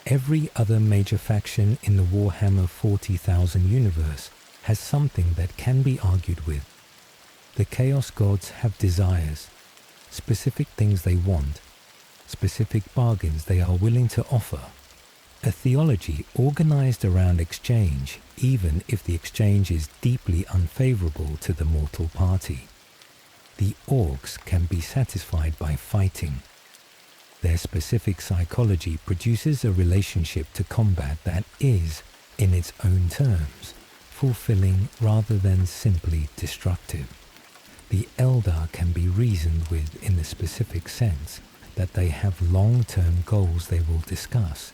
Every other major faction in the Warhammer 40,000 universe has something that can be argued with. The Chaos Gods have desires, specific things they want, specific bargains they are willing to offer. A theology organized around exchange, even if the exchange is deeply unfavorable to the mortal party. The orcs can be satisfied by fighting. Their specific psychology produces a relationship to combat that is, in its own terms, fulfilling rather than simply destructive. The Eldar can be reasoned with in the specific sense that they have long-term goals they will discuss,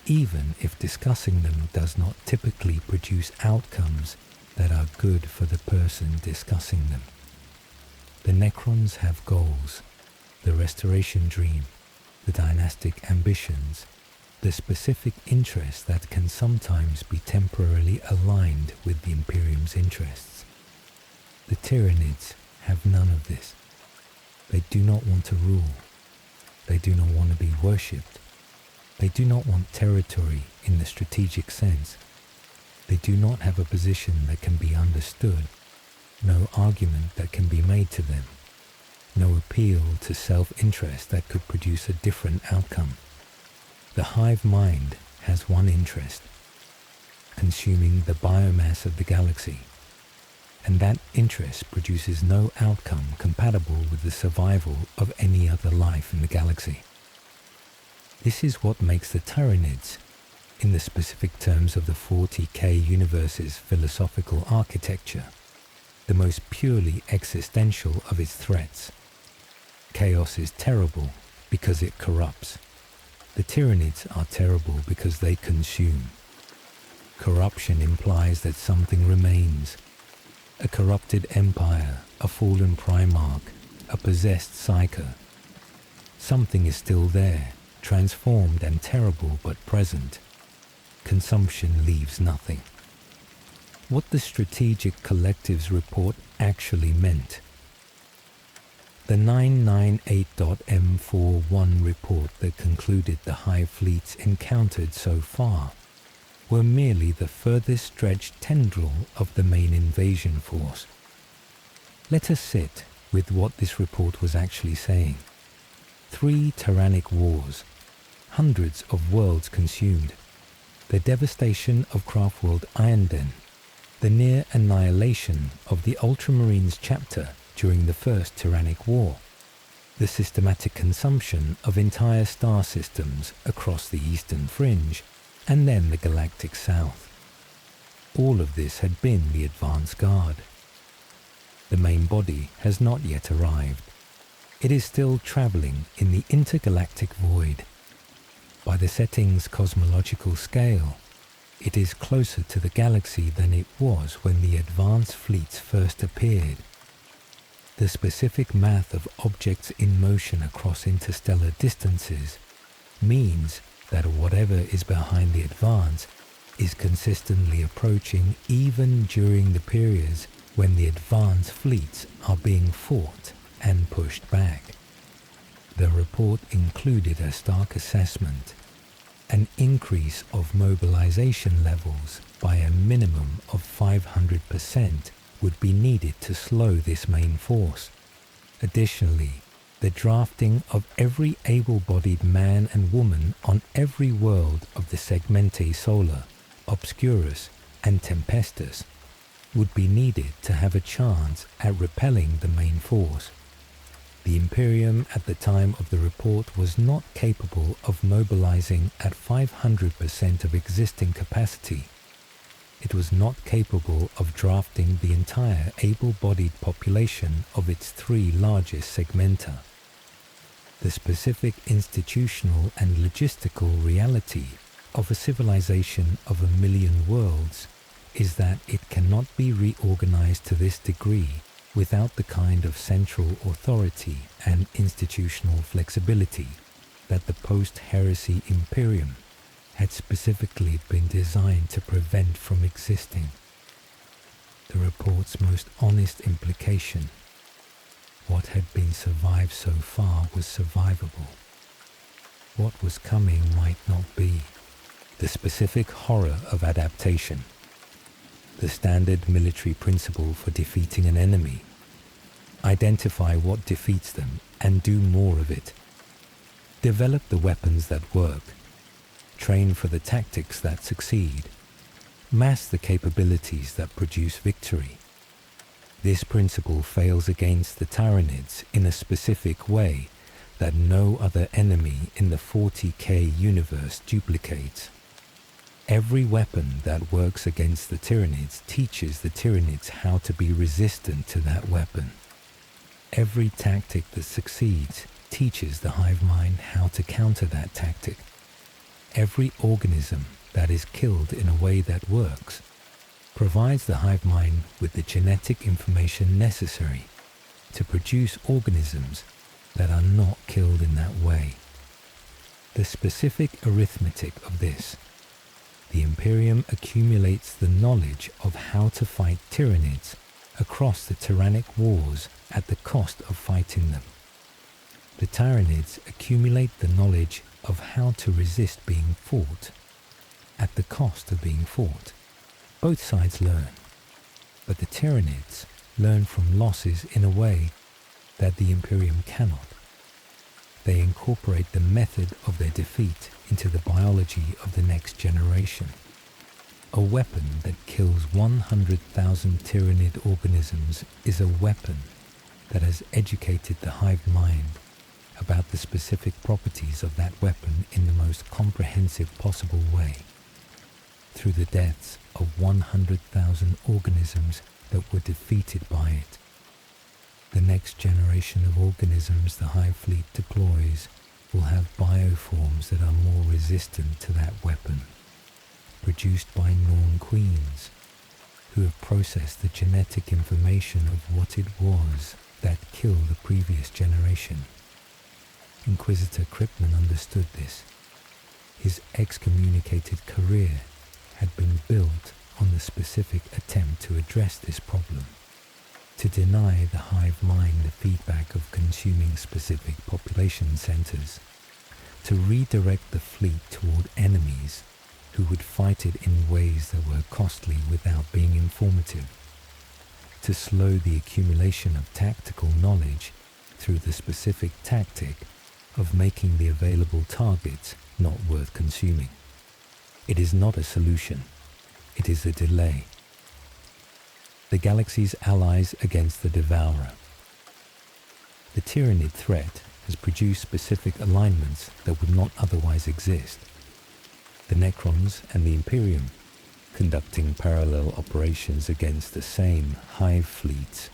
even if discussing them does not typically produce outcomes that are good for the person discussing them. The Necrons have goals, the restoration dream, the dynastic ambitions, the specific interests that can sometimes be temporarily aligned with the Imperium's interests. The Tyranids have none of this. They do not want to rule. They do not want to be worshipped. They do not want territory in the strategic sense. They do not have a position that can be understood, no argument that can be made to them, no appeal to self-interest that could produce a different outcome. The hive mind has one interest, consuming the biomass of the galaxy, and that interest produces no outcome compatible with the survival of any other life in the galaxy. This is what makes the Tyranids, in the specific terms of the 40K universe's philosophical architecture, the most purely existential of its threats. Chaos is terrible because it corrupts. The Tyranids are terrible because they consume. Corruption implies that something remains. A corrupted empire, a fallen Primarch, a possessed Psyker. Something is still there, transformed and terrible but present. Consumption leaves nothing. What the Strategic Collectives report actually meant. The 998.M41 report that concluded the Hive Fleets encountered so far were merely the furthest stretched tendril of the main invasion force. Let us sit with what this report was actually saying. 3 Tyrannic Wars, hundreds of worlds consumed, the devastation of Craftworld Irnden, the near annihilation of the Ultramarines chapter during the First Tyrannic War, the systematic consumption of entire star systems across the eastern fringe, and then the galactic south. All of this had been the advance guard. The main body has not yet arrived. It is still travelling in the intergalactic void. By the setting's cosmological scale, it is closer to the galaxy than it was when the advance fleets first appeared. The specific math of objects in motion across interstellar distances means that whatever is behind the advance is consistently approaching even during the periods when the advance fleets are being fought and pushed back. The report included a stark assessment. An increase of mobilization levels by a minimum of 500% would be needed to slow this main force. Additionally, the drafting of every able-bodied man and woman on every world of the Segmente Solar, Obscurus, and Tempestus would be needed to have a chance at repelling the main force. The Imperium at the time of the report was not capable of mobilizing at 500% of existing capacity. It was not capable of drafting the entire able-bodied population of its 3 largest segmenta. The specific institutional and logistical reality of a civilization of 1 million worlds is that it cannot be reorganized to this degree without the kind of central authority and institutional flexibility that the post-heresy Imperium had specifically been designed to prevent from existing. The report's most honest implication: what had been survived so far was survivable. What was coming might not be. The specific horror of adaptation. The standard military principle for defeating an enemy. Identify what defeats them and do more of it. Develop the weapons that work. Train for the tactics that succeed. Mass the capabilities that produce victory. This principle fails against the Tyranids in a specific way that no other enemy in the 40K universe duplicates. Every weapon that works against the Tyranids teaches the Tyranids how to be resistant to that weapon. Every tactic that succeeds teaches the hive mind how to counter that tactic. Every organism that is killed in a way that works provides the hive mind with the genetic information necessary to produce organisms that are not killed in that way. The specific arithmetic of this: the Imperium accumulates the knowledge of how to fight Tyranids across the Tyrannic Wars at the cost of fighting them. The Tyranids accumulate the knowledge of how to resist being fought at the cost of being fought. Both sides learn, but the Tyranids learn from losses in a way that the Imperium cannot. They incorporate the method of their defeat into the biology of the next generation. A weapon that kills 100,000 Tyranid organisms is a weapon that has educated the hive mind about the specific properties of that weapon in the most comprehensive possible way, through the deaths of 100,000 organisms that were defeated by it. The next generation of organisms the Hive Fleet deploys will have bioforms that are more resistant to that weapon, produced by Norn queens, who have processed the genetic information of what it was that killed the previous generation. Inquisitor Krypton understood this. His excommunicated career had been built on the specific attempt to address this problem. to deny the hive mind the feedback of consuming specific population centers, to redirect the fleet toward enemies who would fight it in ways that were costly without being informative, to slow the accumulation of tactical knowledge through the specific tactic of making the available targets not worth consuming. It is not a solution, it is a delay. The galaxy's allies against the Devourer. The Tyranid threat has produced specific alignments that would not otherwise exist. The Necrons and the Imperium conducting parallel operations against the same Hive Fleets.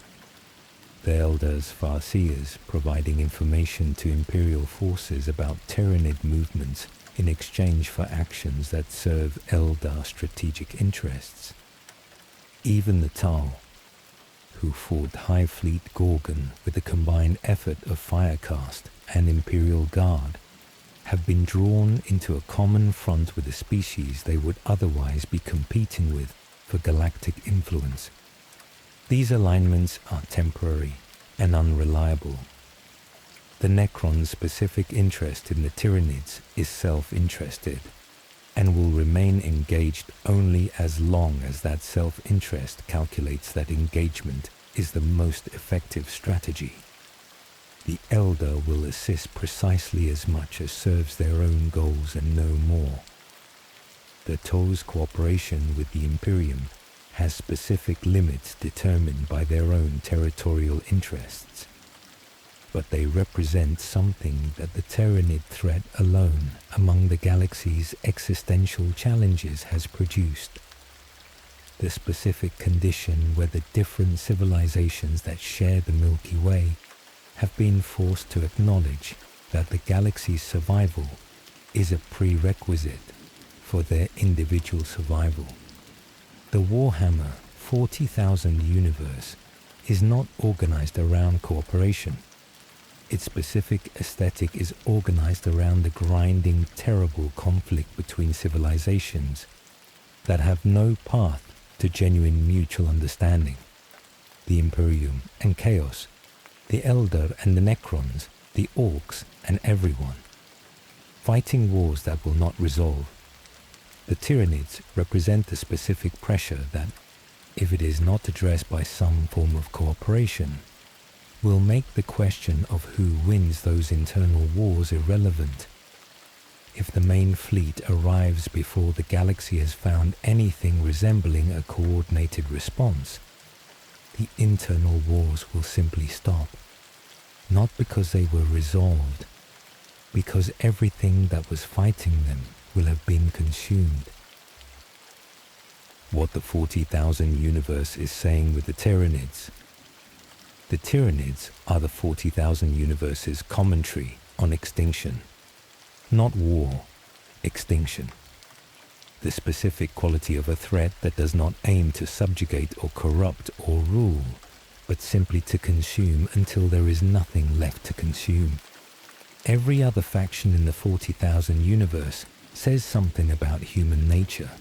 The Eldars Farseers providing information to Imperial forces about Tyranid movements in exchange for actions that serve Eldar strategic interests. Even the Tal, who fought Hive Fleet Gorgon with a combined effort of Firecast and Imperial Guard, have been drawn into a common front with a species they would otherwise be competing with for galactic influence. These alignments are temporary and unreliable. The Necron's specific interest in the Tyranids is self-interested, and will remain engaged only as long as that self-interest calculates that engagement is the most effective strategy. The Elder will assist precisely as much as serves their own goals and no more. The To's cooperation with the Imperium has specific limits determined by their own territorial interests, but they represent something that the Tyranid threat alone among the galaxy's existential challenges has produced. The specific condition where the different civilizations that share the Milky Way have been forced to acknowledge that the galaxy's survival is a prerequisite for their individual survival. The Warhammer 40,000 universe is not organized around cooperation. Its specific aesthetic is organized around the grinding, terrible conflict between civilizations that have no path to genuine mutual understanding. The Imperium and Chaos, the Eldar and the Necrons, the Orcs and everyone. Fighting wars that will not resolve. The Tyranids represent the specific pressure that, if it is not addressed by some form of cooperation, will make the question of who wins those internal wars irrelevant. If the main fleet arrives before the galaxy has found anything resembling a coordinated response, the internal wars will simply stop, not because they were resolved, because everything that was fighting them will have been consumed. What the 40,000 universe is saying with the Tyranids. The Tyranids are the 40,000 universe's commentary on extinction. Not war, extinction. The specific quality of a threat that does not aim to subjugate or corrupt or rule, but simply to consume until there is nothing left to consume. Every other faction in the 40,000 universe says something about human nature,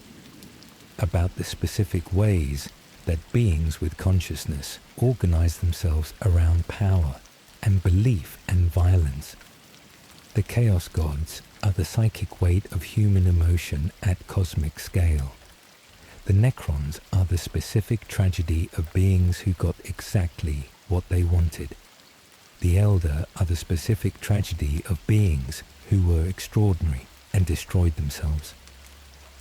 about the specific ways that beings with consciousness organize themselves around power and belief and violence. The Chaos Gods are the psychic weight of human emotion at cosmic scale. The Necrons are the specific tragedy of beings who got exactly what they wanted. The Elder are the specific tragedy of beings who were extraordinary and destroyed themselves.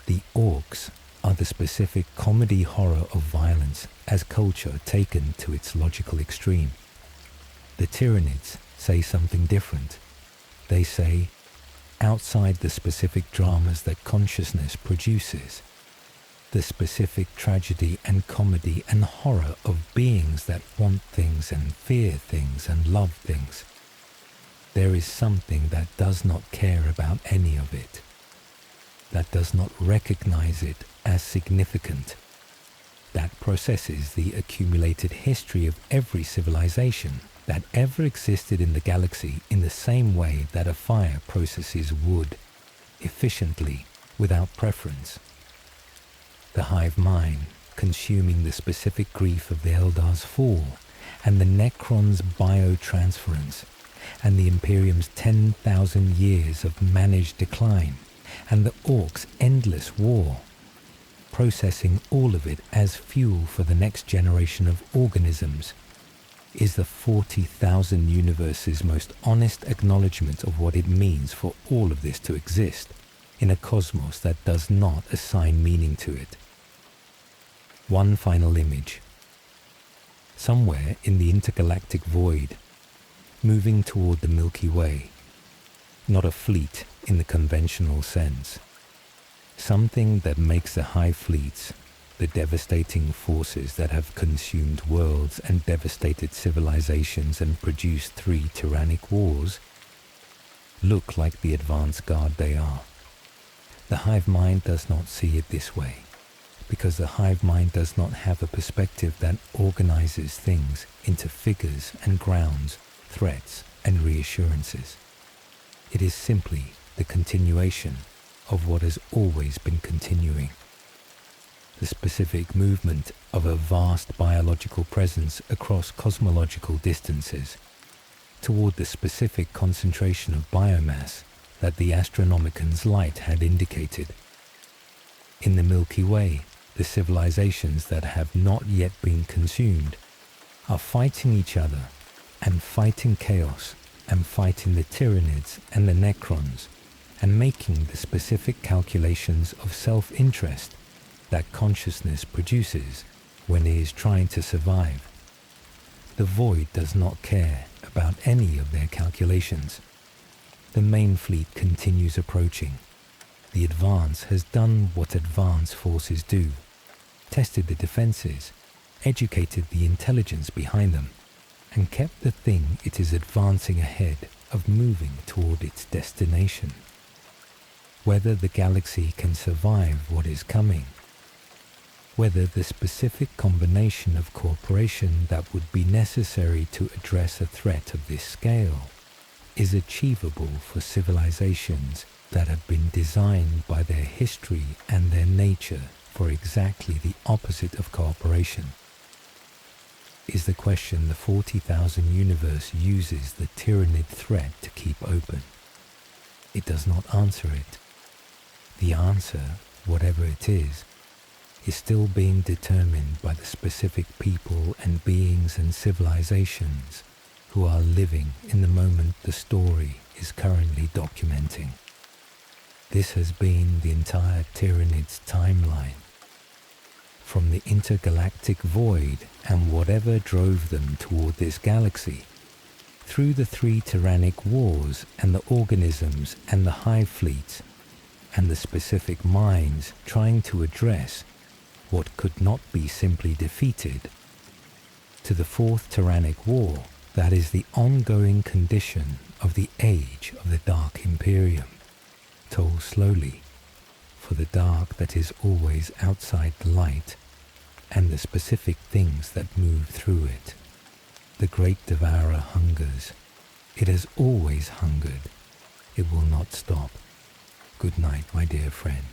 The Orcs are the specific comedy horror of violence as culture taken to its logical extreme. The Tyranids say something different. They say, outside the specific dramas that consciousness produces, the specific tragedy and comedy and horror of beings that want things and fear things and love things, there is something that does not care about any of it, that does not recognize it as significant, that processes the accumulated history of every civilization that ever existed in the galaxy in the same way that a fire processes wood, efficiently, without preference. The hive mind, consuming the specific grief of the Eldar's fall, and the Necron's biotransference, and the Imperium's 10,000 years of managed decline, and the Orcs' endless war, processing all of it as fuel for the next generation of organisms, is the 40,000 universe's most honest acknowledgement of what it means for all of this to exist in a cosmos that does not assign meaning to it. One final image. Somewhere in the intergalactic void, moving toward the Milky Way, not a fleet in the conventional sense, something that makes the Hive Fleets, the devastating forces that have consumed worlds and devastated civilizations and produced 3 Tyrannic Wars, look like the advance guard they are. The hive mind does not see it this way, because the hive mind does not have a perspective that organizes things into figures and grounds, threats and reassurances. It is simply the continuation of what has always been continuing. The specific movement of a vast biological presence across cosmological distances toward the specific concentration of biomass that the Astronomican's light had indicated. In the Milky Way, the civilizations that have not yet been consumed are fighting each other and fighting chaos and fighting the Tyranids and the Necrons and making the specific calculations of self-interest that consciousness produces when it is trying to survive. The void does not care about any of their calculations. The main fleet continues approaching. The advance has done what advance forces do, tested the defenses, educated the intelligence behind them, and kept the thing it is advancing ahead of moving toward its destination. Whether the galaxy can survive what is coming, whether the specific combination of cooperation that would be necessary to address a threat of this scale is achievable for civilizations that have been designed by their history and their nature for exactly the opposite of cooperation, is the question the 40,000 universe uses the Tyranid thread to keep open. It does not answer it. The answer, whatever it is still being determined by the specific people and beings and civilizations who are living in the moment the story is currently documenting. This has been the entire Tyranids timeline. From the intergalactic void and whatever drove them toward this galaxy, through the 3 Tyrannic Wars and the organisms and the Hive Fleet, and the specific minds trying to address what could not be simply defeated, to the Fourth Tyrannic War that is the ongoing condition of the age of the Dark Imperium, told slowly, for the dark that is always outside the light and the specific things that move through it. The Great Devourer hungers. It has always hungered. It will not stop. Good night, my dear friend.